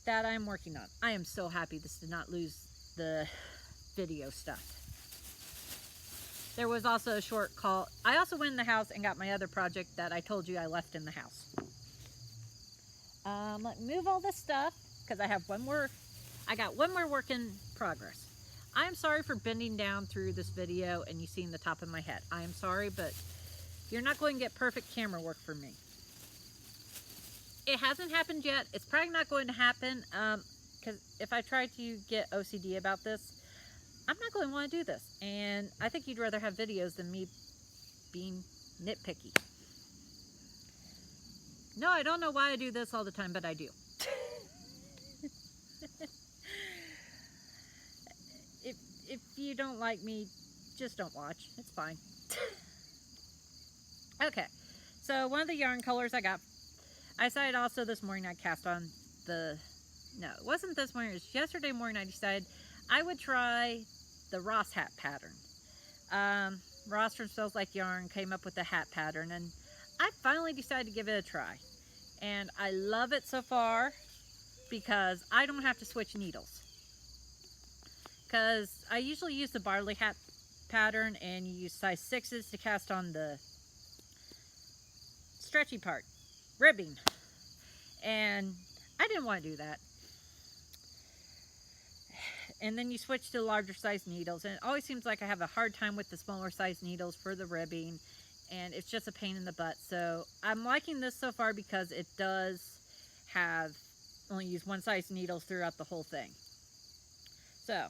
that I'm working on. I am so happy this did not lose the video stuff. There was also a short call. I also went in the house and got my other project that I told you I left in the house. Let me move all this stuff because I got one more work in progress. I am sorry for bending down through this video and you seeing the top of my head. I am sorry, but you're not going to get perfect camera work from me. It hasn't happened yet. It's probably not going to happen because if I try to get OCD about this, I'm not going to want to do this. And I think you'd rather have videos than me being nitpicky. No, I don't know why I do this all the time, but I do. If you don't like me, just don't watch. It's fine. Okay, so one of the yarn colors I got, I decided also this morning I cast on no, it wasn't this morning, it was yesterday morning I decided I would try the Ross hat pattern. Ross from Smells Like Yarn came up with the hat pattern, and I finally decided to give it a try. And I love it so far because I don't have to switch needles. Because I usually use the barley hat pattern and you use size 6s to cast on the stretchy part, ribbing. And I didn't want to do that. And then you switch to larger size needles, and it always seems like I have a hard time with the smaller size needles for the ribbing, and it's just a pain in the butt. So I'm liking this so far because it does have only use one size needles throughout the whole thing. So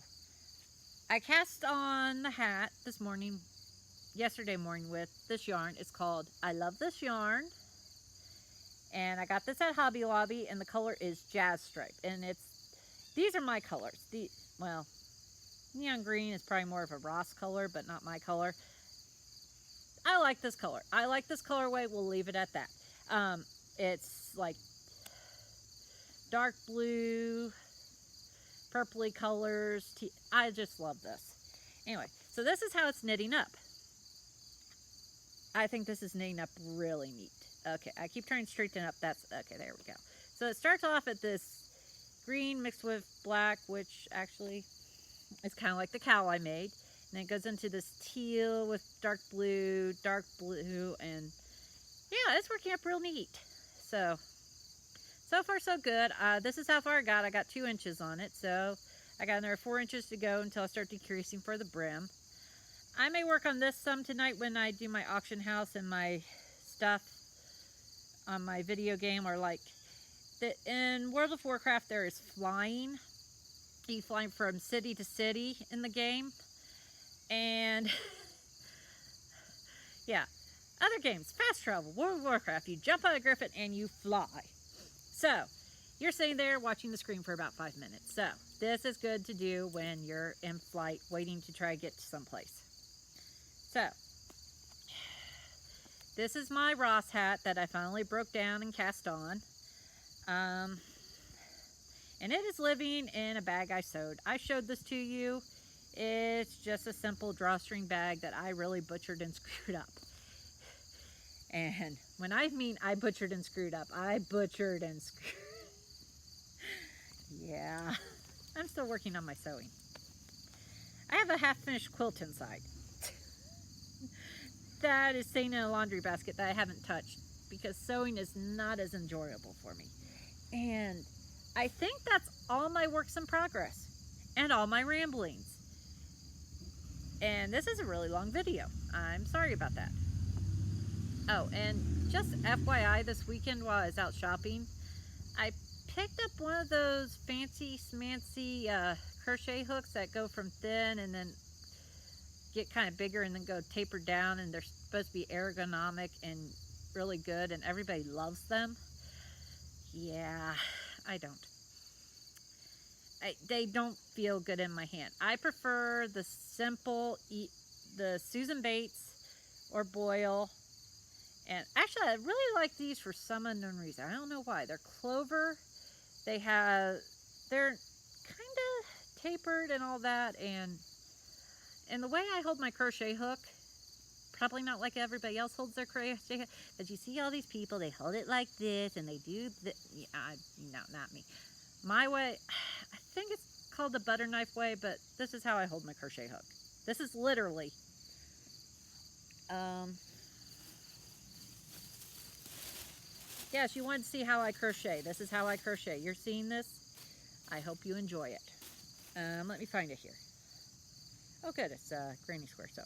I cast on the hat this morning yesterday morning with this yarn. It's called I Love This Yarn. And I got this at Hobby Lobby, and the color is Jazz Stripe. And these are my colors. Well, neon green is probably more of a Ross color, but not my color. I like this color. I like this colorway. We'll leave it at that. It's like dark blue, purpley colors. I just love this. Anyway, so this is how it's knitting up. I think this is knitting up really neat. Okay, I keep trying to straighten up. Okay, there we go. So it starts off at this green mixed with black, which actually is kind of like the cowl I made. And then it goes into this teal with dark blue, and yeah, it's working up real neat. So far so good. This is how far I got. I got 2 inches on it, so I got another 4 inches to go until I start decreasing for the brim. I may work on this some tonight when I do my auction house and my stuff on my video game, or like in World of Warcraft there is flying. You fly from city to city in the game, and yeah, other games, fast travel, World of Warcraft, you jump on a griffin and you fly. So you're sitting there watching the screen for about 5 minutes. So this is good to do when you're in flight waiting to try to get to someplace. So this is my Ross hat that I finally broke down and cast on. And it is living in a bag I sewed. I showed this to you. It's just a simple drawstring bag that I really butchered and screwed up. And when I mean I butchered and screwed up, I butchered and screwed. Yeah, I'm still working on my sewing. I have a half-finished quilt inside. That is staying in a laundry basket that I haven't touched because sewing is not as enjoyable for me. And I think that's all my works in progress and all my ramblings. And this is a really long video. I'm sorry about that. Oh, and just FYI, this weekend while I was out shopping, I picked up one of those fancy smancy crochet hooks that go from thin and then get kind of bigger and then go taper down, and they're supposed to be ergonomic and really good, and everybody loves them. Yeah, I don't. They don't feel good in my hand. I prefer the simple, the Susan Bates or Boyle. And actually, I really like these for some unknown reason. I don't know why. They're clover. They're kind of tapered and all that, and the way I hold my crochet hook, probably not like everybody else holds their crochet hook, but you see all these people, they hold it like this, and they do this. No, not me. My way, I think it's called the butter knife way, but this is how I hold my crochet hook. This is literally, yes, you wanted to see how I crochet. This is how I crochet. You're seeing this? I hope you enjoy it. Let me find it here. Oh good, it's granny square sew.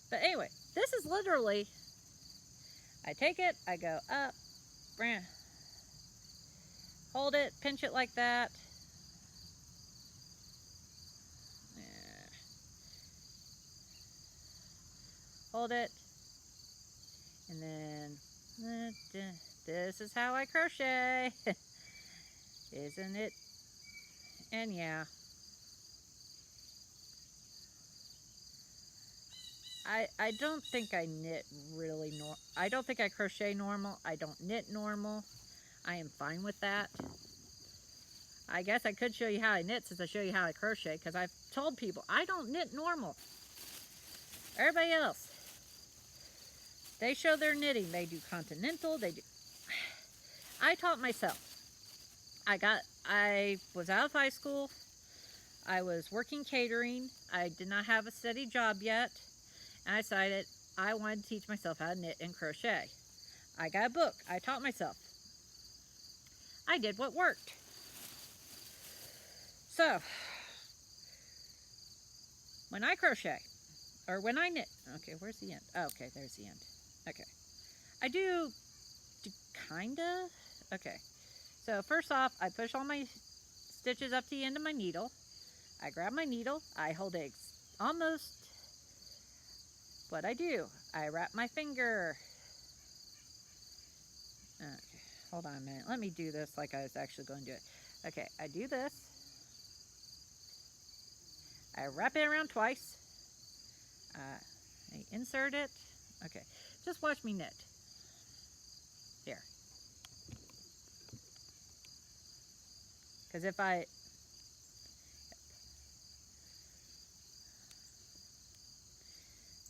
But anyway, this is literally, I take it, I go up, hold it, pinch it like that. Hold it, and then this is how I crochet. Isn't it? And yeah, I don't think I knit really I don't think I crochet normal. I don't knit normal. I am fine with that. I guess I could show you how I knit since I show you how I crochet, because I've told people I don't knit normal. Everybody else, they show their knitting. They do continental. I taught myself. I was out of high school. I was working catering. I did not have a steady job yet. And I decided I wanted to teach myself how to knit and crochet. I got a book. I taught myself. I did what worked. So, when I crochet, or when I knit, okay, where's the end? Oh, okay, there's the end. Okay. I do kinda, okay. So first off, I push all my stitches up to the end of my needle. I grab my needle, I hold it almost what I do. I wrap my finger. Okay, hold on a minute. Let me do this like I was actually going to do it. Okay, I do this. I wrap it around twice. I insert it. Okay, just watch me knit. There. Because if I...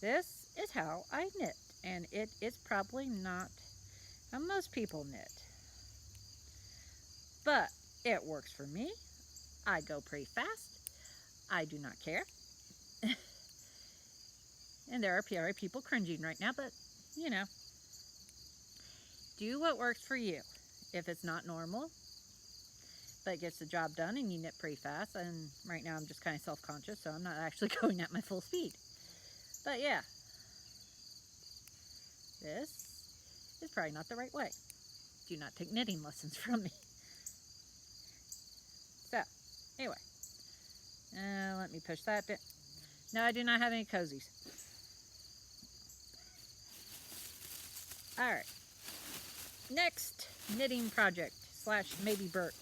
This is how I knit, and it is probably not how most people knit. But it works for me. I go pretty fast. I do not care. And there are probably people cringing right now, but, you know, do what works for you. If it's not normal, but gets the job done and you knit pretty fast, and right now I'm just kind of self-conscious, so I'm not actually going at my full speed. But yeah, this is probably not the right way. Do not take knitting lessons from me. So, anyway, let me push that bit. No, I do not have any cozies. Alright, next knitting project / maybe Bert.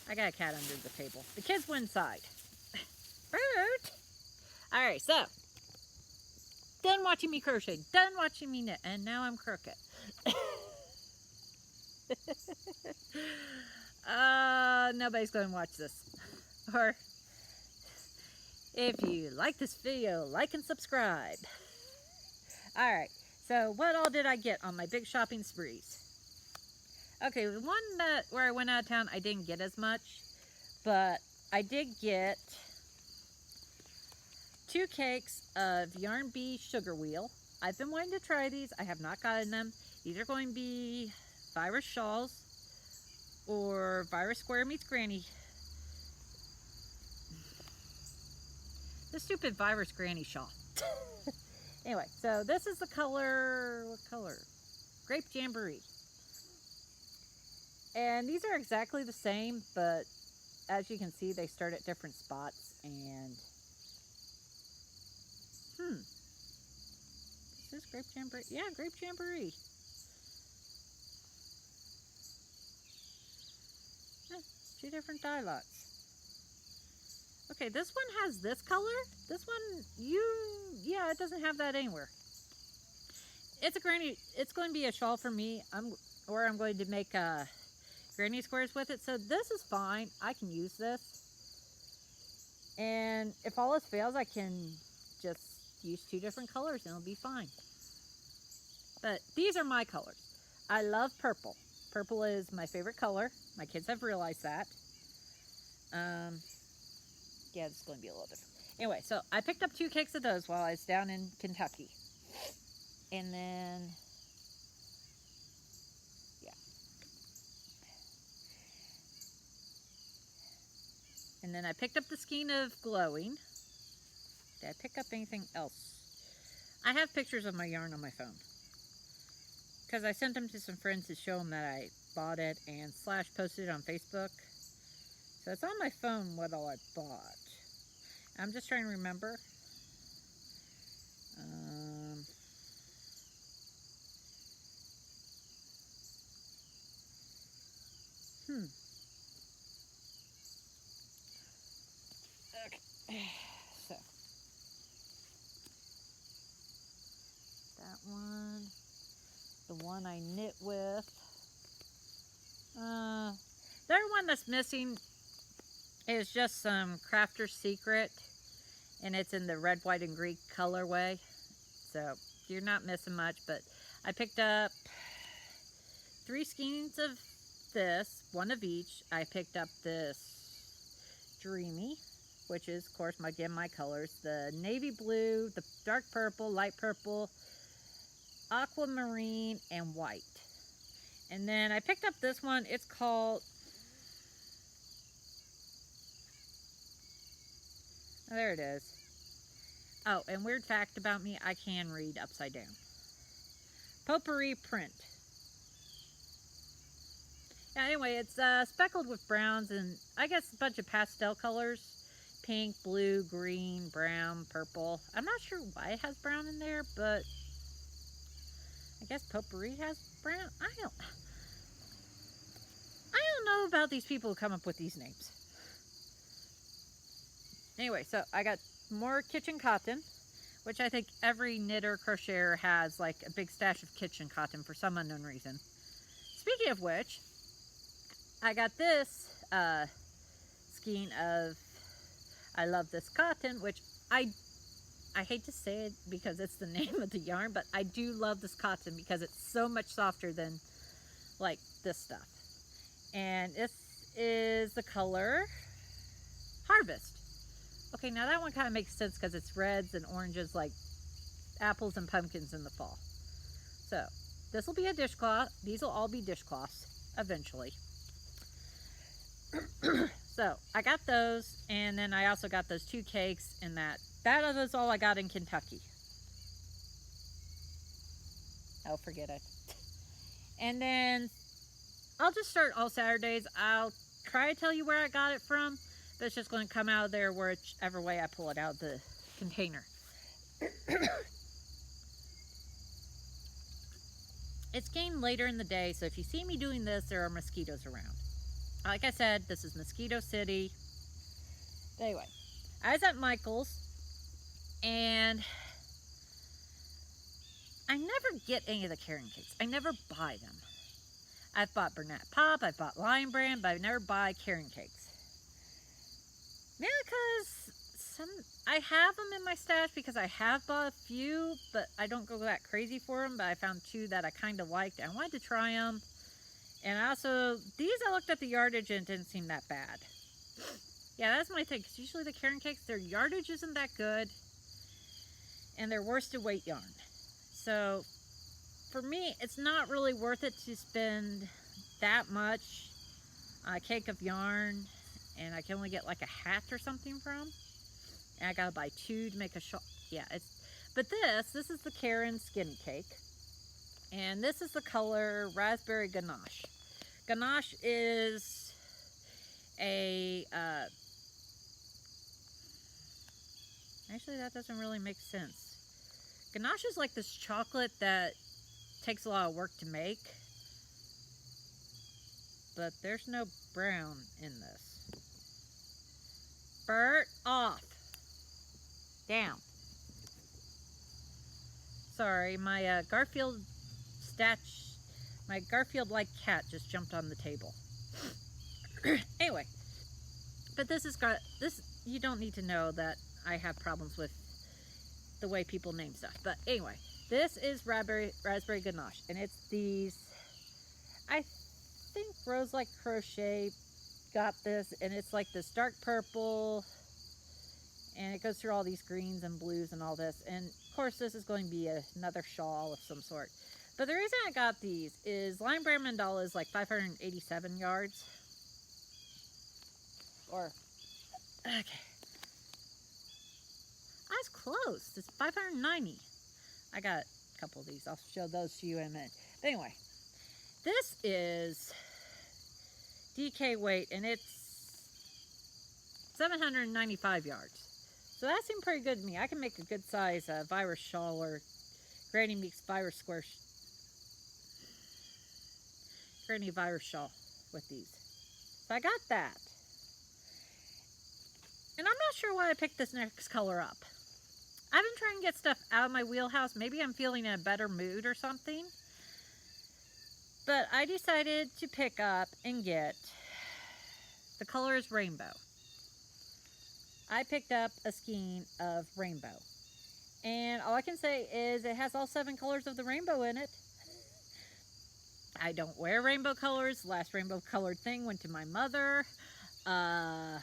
I got a cat under the table. The kids went inside. Bert! Alright, so, done watching me crochet, done watching me knit, and now I'm crooked. Nobody's going to watch this. Or, if you like this video, like and subscribe. Alright, so what all did I get on my big shopping sprees? Okay, the one where I went out of town, I didn't get as much, but I did get 2 cakes of Yarn Bee Sugar Wheel. I've been wanting to try these. I have not gotten them. These are going to be Virus Shawls or Virus Square meets Granny. The stupid Virus Granny Shawl. Anyway, so this is the color, what color? Grape Jamboree. And these are exactly the same, but as you can see, they start at different spots, and is this Grape Jamboree? Yeah, Grape Jamboree. Yeah, 2 different dye lots. Okay, this one has this color. This one, yeah, it doesn't have that anywhere. It's a granny, it's going to be a shawl for me. I'm going to make granny squares with it. So this is fine. I can use this. And if all else fails, I can just use 2 different colors and it'll be fine. But these are my colors. I love purple. Purple is my favorite color. My kids have realized that. Yeah, it's going to be a little different. Anyway, so I picked up 2 cakes of those while I was down in Kentucky. And then, yeah. And then I picked up the skein of glowing. Did I pick up anything else? I have pictures of my yarn on my phone. Because I sent them to some friends to show them that I bought it and / posted it on Facebook. So it's on my phone what all I bought. I'm just trying to remember. Okay. So. That one. The one I knit with. The other one that's missing is just some Crafter's Secret, and it's in the red, white, and green colorway. So you're not missing much, but I picked up 3 skeins of this, 1 of each. I picked up this Dreamy, which is, of course, again, my colors. The navy blue, the dark purple, light purple, aquamarine, and white. And then I picked up this one. It's called, oh, there it is. Oh, and weird fact about me, I can read upside down. Potpourri print. Yeah, anyway, it's speckled with browns and I guess a bunch of pastel colors. pink, blue, green, brown, purple. I'm not sure why it has brown in there, but I guess potpourri has brown. I don't know about these people who come up with these names. Anyway, so I got more kitchen cotton, which I think every knitter crocheter has like a big stash of kitchen cotton for some unknown reason. Speaking of which, I got this skein of I Love This Cotton, which I hate to say it because it's the name of the yarn, but I do love this cotton because it's so much softer than like this stuff. And this is the color Harvest. Okay, now that one kind of makes sense because it's reds and oranges like apples and pumpkins in the fall. So this will be a dishcloth. These will all be dishcloths eventually. So I got those, and then I also got those 2 cakes, and that was all I got in Kentucky. Oh, forget it. And then I'll just start all Saturdays. I'll try to tell you where I got it from, but it's just going to come out of there whichever way I pull it out of the container. It's getting later in the day, so if you see me doing this, there are mosquitoes around. Like I said, this is Mosquito City. But anyway, I was at Michael's, and I never get any of the Karen cakes. I never buy them. I've bought Burnett Pop, I've bought Lion Brand, but I never buy Karen cakes. Maybe because I have them in my stash because I have bought a few, but I don't go that crazy for them. But I found 2 that I kind of liked. I wanted to try them. And also, these I looked at the yardage and it didn't seem that bad. Yeah, that's my thing. Because usually the Karen cakes, their yardage isn't that good. And they're worsted weight yarn. So, for me, it's not really worth it to spend that much on a cake of yarn. And I can only get like a hat or something from. And I gotta buy 2 to make a shawl. Yeah, but this is the Karen Skinny Cake. And this is the color Raspberry Ganache. Ganache is a, actually that doesn't really make sense. Ganache is like this chocolate that takes a lot of work to make. But there's no brown in this. Bert, off. Down. Sorry, my my Garfield-like cat just jumped on the table. Anyway, but this, you don't need to know that I have problems with the way people name stuff. But anyway, this is Raspberry Ganache, and it's these, I think Rose Like Crochet got this, and it's like this dark purple, and it goes through all these greens and blues and all this. And of course, this is going to be another shawl of some sort. But the reason I got these is Lion Brand Mandala is like 587 yards. Or, okay. I was close. It's 590. I got a couple of these. I'll show those to you in a minute. But anyway, this is DK weight, and it's 795 yards. So that seemed pretty good to me. I can make a good size virus shawl or Granny Meeks virus square Granny virus shawl with these. So I got that. And I'm not sure why I picked this next color up. I've been trying to get stuff out of my wheelhouse. Maybe I'm feeling in a better mood or something. But I decided to pick up and get, the color is Rainbow. I picked up a skein of Rainbow. And all I can say is it has all 7 colors of the rainbow in it. I don't wear rainbow colors. The last rainbow colored thing went to my mother. Yeah.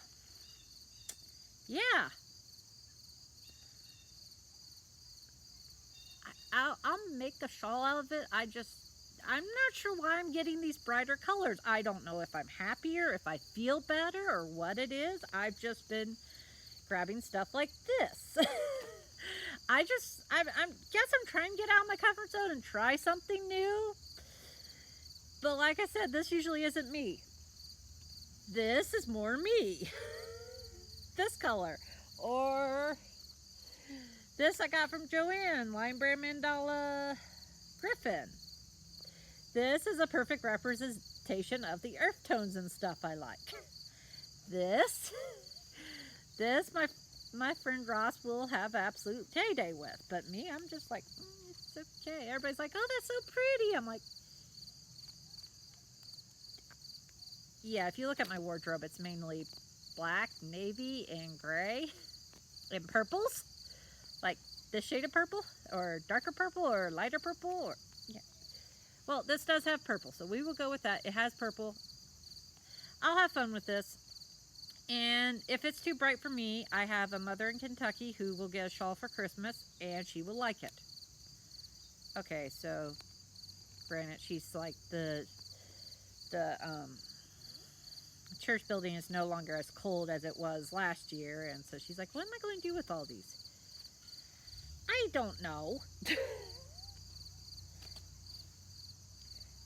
I'll make a shawl out of it. I'm not sure why I'm getting these brighter colors. I don't know if I'm happier, if I feel better, or what it is. I've just been grabbing stuff like this. I guess I'm trying to get out of my comfort zone and try something new. But like I said, this usually isn't me. This is more me. this color. Or this I got from Joanne, Lion Brand Mandala Griffin. This is a perfect representation of the earth tones and stuff I like. This my friend Ross will have absolute heyday with, but me, I'm just like, it's okay. Everybody's like, oh, that's so pretty. I'm like, yeah, if you look at my wardrobe, it's mainly black, navy, and gray, and purples, like this shade of purple, or darker purple, or lighter purple, or, yeah. Well, this does have purple, so we will go with that. It has purple. I'll have fun with this. And if it's too bright for me, I have a mother in Kentucky who will get a shawl for Christmas, and she will like it. Okay, so, granted, she's like the church building is no longer as cold as it was last year, and so she's like, what am I going to do with all these? I don't know. That's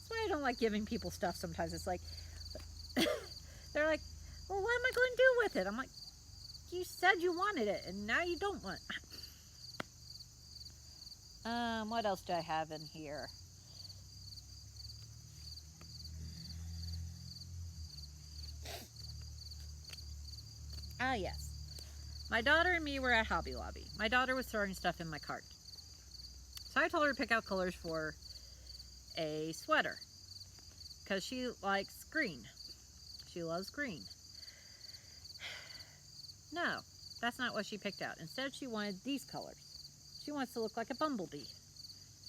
why I don't like giving people stuff sometimes. It's like, they're like, well, what am I going to do with it? I'm like, you said you wanted it, and now you don't want it. What else do I have in here? Ah, yes. My daughter and me were at Hobby Lobby. My daughter was throwing stuff in my cart. So I told her to pick out colors for a sweater, because she likes green. She loves green. No, that's not what she picked out. Instead, she wanted these colors. She wants to look like a bumblebee.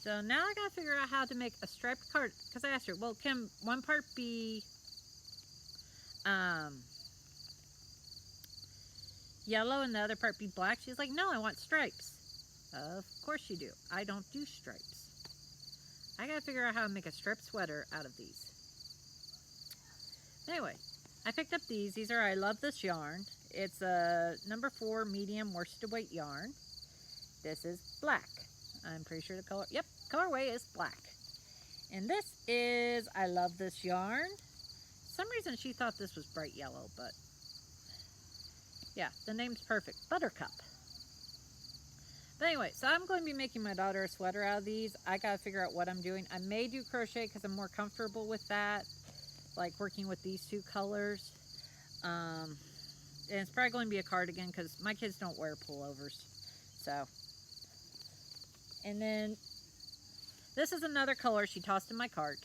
So now I gotta figure out how to make a striped cart, because I asked her, well, can one part be yellow and the other part be black? She's like, no, I want stripes. Of course you do. I don't do stripes. I gotta figure out how to make a striped sweater out of these. Anyway, I picked up these. These are I Love This Yarn. It's a number 4 medium worsted weight yarn. This is black. I'm pretty sure the color, yep, colorway is black. And this is I Love This Yarn. For some reason she thought this was bright yellow, but yeah, the name's perfect. Buttercup. But anyway, so I'm going to be making my daughter a sweater out of these. I got to figure out what I'm doing. I may do crochet because I'm more comfortable with that, like working with these two colors. And it's probably going to be a cardigan because my kids don't wear pullovers. So, and then this is another color she tossed in my cart.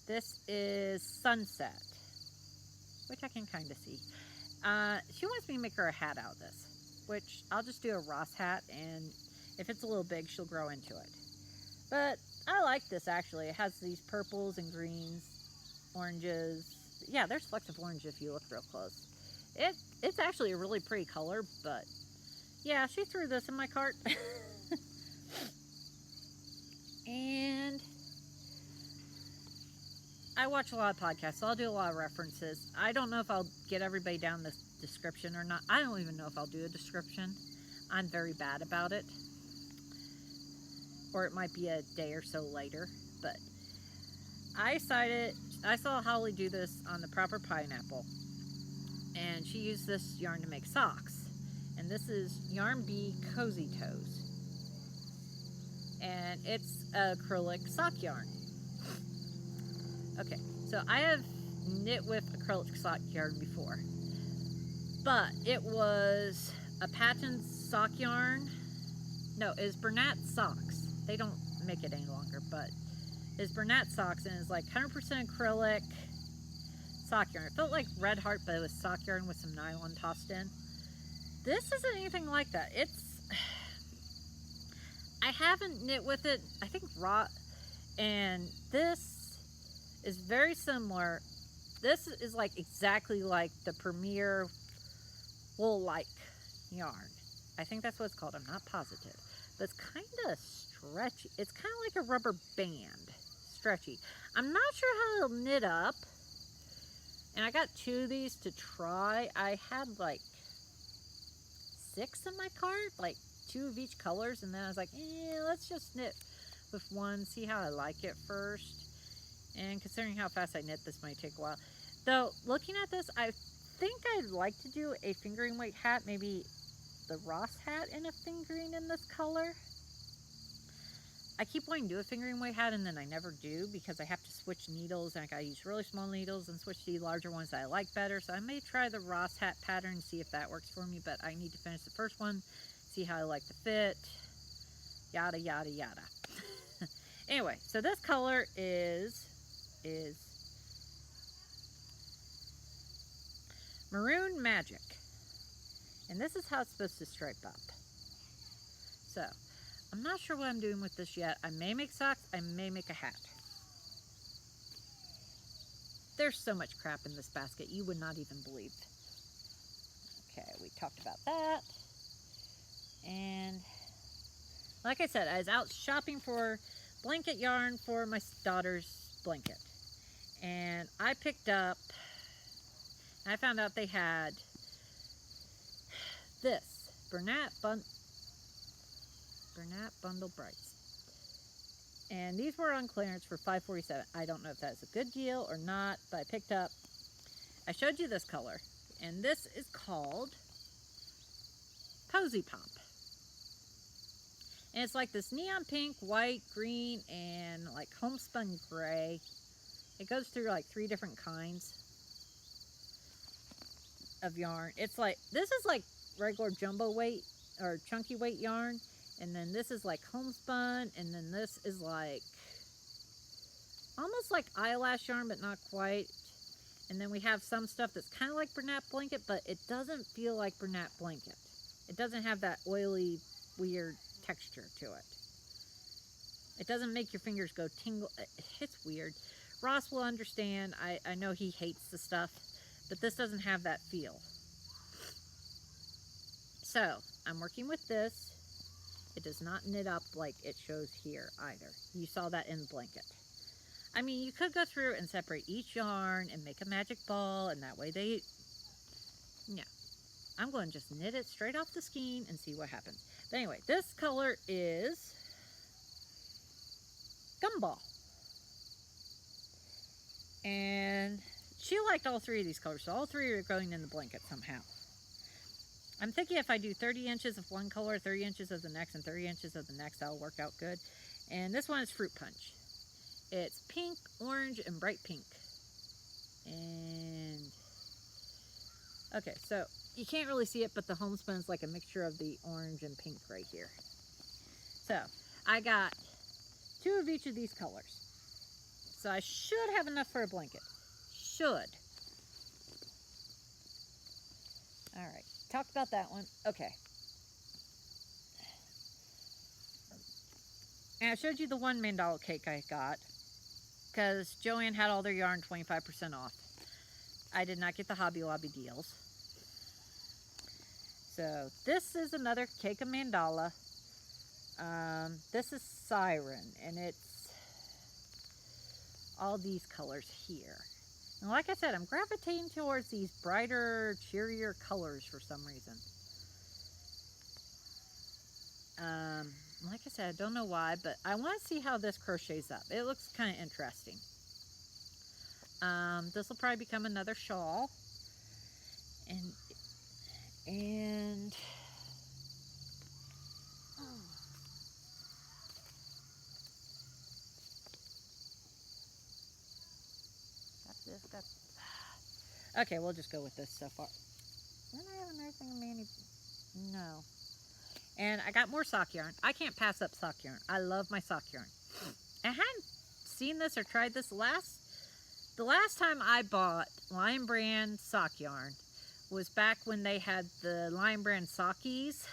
This is Sunset, which I can kind of see. She wants me to make her a hat out of this, which I'll just do a Ross hat, and if it's a little big, she'll grow into it. But I like this, actually. It has these purples and greens, oranges. Yeah, there's flecks of orange if you look real close. It's actually a really pretty color, but yeah, she threw this in my cart. And I watch a lot of podcasts, so I'll do a lot of references. I don't know if I'll get everybody down this description or not. I don't even know if I'll do a description. I'm very bad about it. Or it might be a day or so later. But I saw Holly do this on the Proper Pineapple. And she used this yarn to make socks. And this is Yarn Bee Cozy Toes. And it's acrylic sock yarn. Okay, so I have knit with acrylic sock yarn before. But it was a patent sock yarn. No, it was Bernat socks. They don't make it any longer, but it's Bernat socks, and it's like 100% acrylic sock yarn. It felt like Red Heart, but it was sock yarn with some nylon tossed in. This isn't anything like that. I haven't knit with it, I think raw, and this is very similar. This is like exactly like the Premier wool-like yarn. I think that's what it's called. I'm not positive. But it's kind of stretchy. It's kind of like a rubber band. Stretchy. I'm not sure how it'll knit up. And I got 2 of these to try. I had like 6 in my cart. Like 2 of each colors. And then I was like, let's just knit with one. See how I like it first. And considering how fast I knit, this might take a while. Though, looking at this, I think I'd like to do a fingering weight hat, maybe the Ross hat in a fingering in this color. I keep wanting to do a fingering weight hat and then I never do because I have to switch needles and I gotta use really small needles and switch to larger ones that I like better. So I may try the Ross hat pattern and see if that works for me, but I need to finish the first one, see how I like the fit, yada yada yada. Anyway, so this color is Maroon Magic. And this is how it's supposed to stripe up. So, I'm not sure what I'm doing with this yet. I may make socks, I may make a hat. There's so much crap in this basket, you would not even believe. Okay, we talked about that. And like I said, I was out shopping for blanket yarn for my daughter's blanket. And I picked up, I found out they had this Bernat Bundle Brights. And these were on clearance for $5.47. I don't know if that's a good deal or not, but I picked up, I showed you this color, and this is called Posy Pop. And it's like this neon pink, white, green, and like homespun gray. It goes through like 3 different kinds of yarn. It's like, this is like regular jumbo weight or chunky weight yarn. And then this is like homespun. And then this is like almost like eyelash yarn, but not quite. And then we have some stuff that's kind of like Bernat Blanket, but it doesn't feel like Bernat Blanket. It doesn't have that oily, weird texture to it. It doesn't make your fingers go tingle. It's weird. Ross will understand. I know he hates the stuff, but this doesn't have that feel. So, I'm working with this. It does not knit up like it shows here either. You saw that in the blanket. I mean, you could go through and separate each yarn and make a magic ball, and that way they... Yeah. I'm going to just knit it straight off the skein and see what happens. But anyway, this color is Gumball. And she liked all 3 of these colors, so all 3 are going in the blanket somehow. I'm thinking if I do 30 inches of one color, 30 inches of the next, and 30 inches of the next, that'll work out good. And this one is Fruit Punch. It's pink, orange, and bright pink. And okay, so you can't really see it, but the homespun is like a mixture of the orange and pink right here. So I got 2 of each of these colors. So I should have enough for a blanket. Should. All right, talked about that one. Okay. And I showed you the one mandala cake I got because Joann had all their yarn 25% off. I did not get the Hobby Lobby deals. So this is another cake of mandala. This is Siren, and it's all these colors here. And like I said, I'm gravitating towards these brighter, cheerier colors for some reason. Like I said, I don't know why, but I want to see how this crochets up. It looks kind of interesting. This will probably become another shawl. And okay, we'll just go with this so far. Didn't I have another thing of Manny? No. And I got more sock yarn. I can't pass up sock yarn. I love my sock yarn. I hadn't seen this or tried this. The last time I bought Lion Brand sock yarn was back when they had the Lion Brand sockies.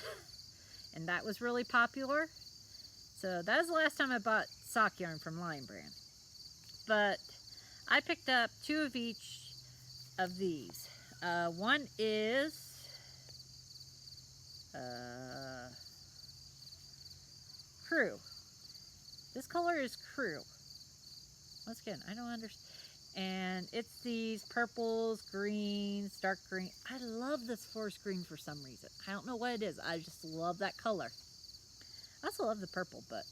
And that was really popular. So that was the last time I bought sock yarn from Lion Brand. But I picked up 2 of each of these. One is Crew. This color is Crew. Once again, I don't understand. And it's these purples, greens, dark green. I love this forest green for some reason. I don't know what it is. I just love that color. I also love the purple, but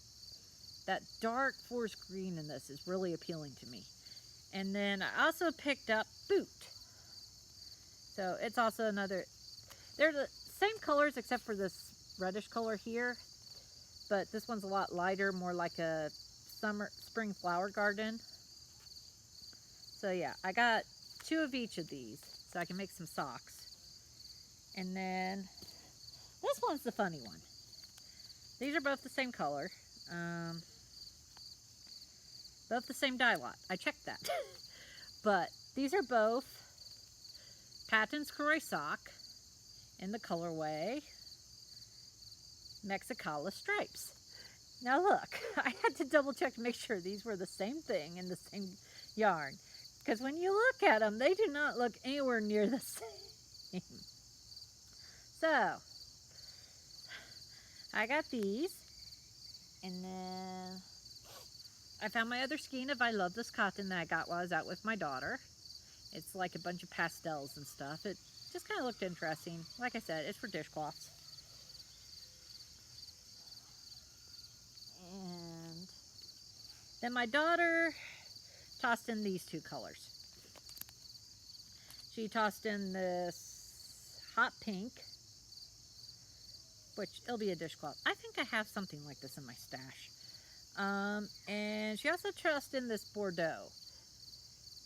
that dark forest green in this is really appealing to me. And then I also picked up Boot. So it's also another, they're the same colors except for this reddish color here, but this one's a lot lighter, more like a spring flower garden. So yeah, I got 2 of each of these so I can make some socks. And then this one's the funny one. These are both the same color. Both the same dye lot. I checked that. But these are both Patton's Crochet sock in the colorway Mexicala stripes. Now look, I had to double check to make sure these were the same thing in the same yarn. Because when you look at them, they do not look anywhere near the same. So, I got these. And then I found my other skein of I Love This Cotton that I got while I was out with my daughter. It's like a bunch of pastels and stuff. It just kind of looked interesting. Like I said, it's for dishcloths. And then my daughter tossed in these 2 colors. She tossed in this hot pink, which it'll be a dishcloth. I think I have something like this in my stash. And she also tossed in this Bordeaux.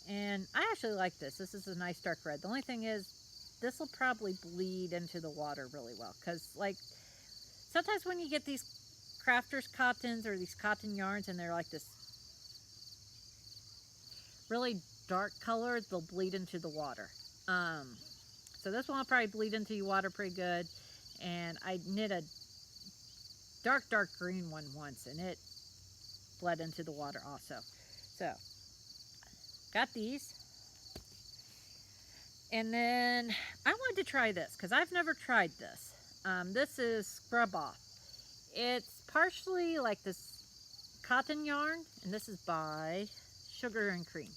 And I actually like this. This is a nice dark red. The only thing is, this will probably bleed into the water really well. Because, like, sometimes when you get these crafters cottons or these cotton yarns and they're like this really dark color, they'll bleed into the water. So this one will probably bleed into the water pretty good. And I knit a dark green one once, and it bled into the water also. So, got these. And then I wanted to try this because I've never tried this. This is Scrub Off. It's partially like this cotton yarn, and this is by Sugar and Cream.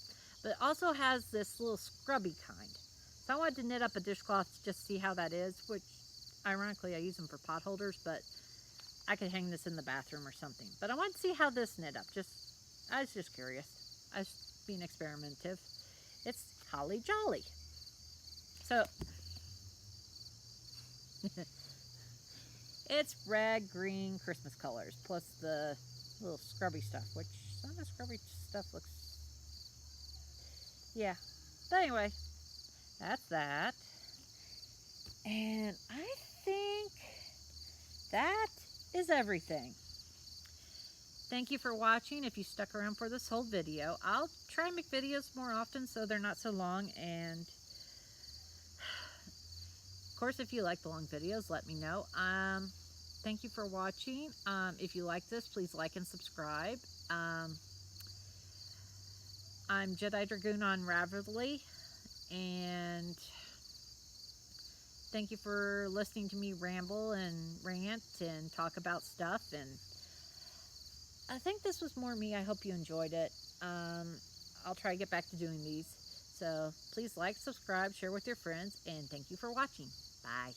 But it also has this little scrubby kind. So I wanted to knit up a dishcloth to just see how that is, which ironically I use them for pot holders, but I could hang this in the bathroom or something. But I wanted to see how this knit up. I was just curious. I was being experimentative. It's holly jolly. So it's red, green, Christmas colors, plus the little scrubby stuff, which some of the scrubby stuff looks, yeah. But anyway, that's that. And I think that is everything. Thank you for watching. If you stuck around for this whole video, I'll try and make videos more often so they're not so long. And of course, if you like the long videos, let me know. Thank you for watching. If you like this, please like and subscribe. I'm Jedidragoon on Ravelry, and thank you for listening to me ramble and rant and talk about stuff. And I think this was more me. I hope you enjoyed it. I'll try to get back to doing these. So please like, subscribe, share with your friends, and thank you for watching. Bye.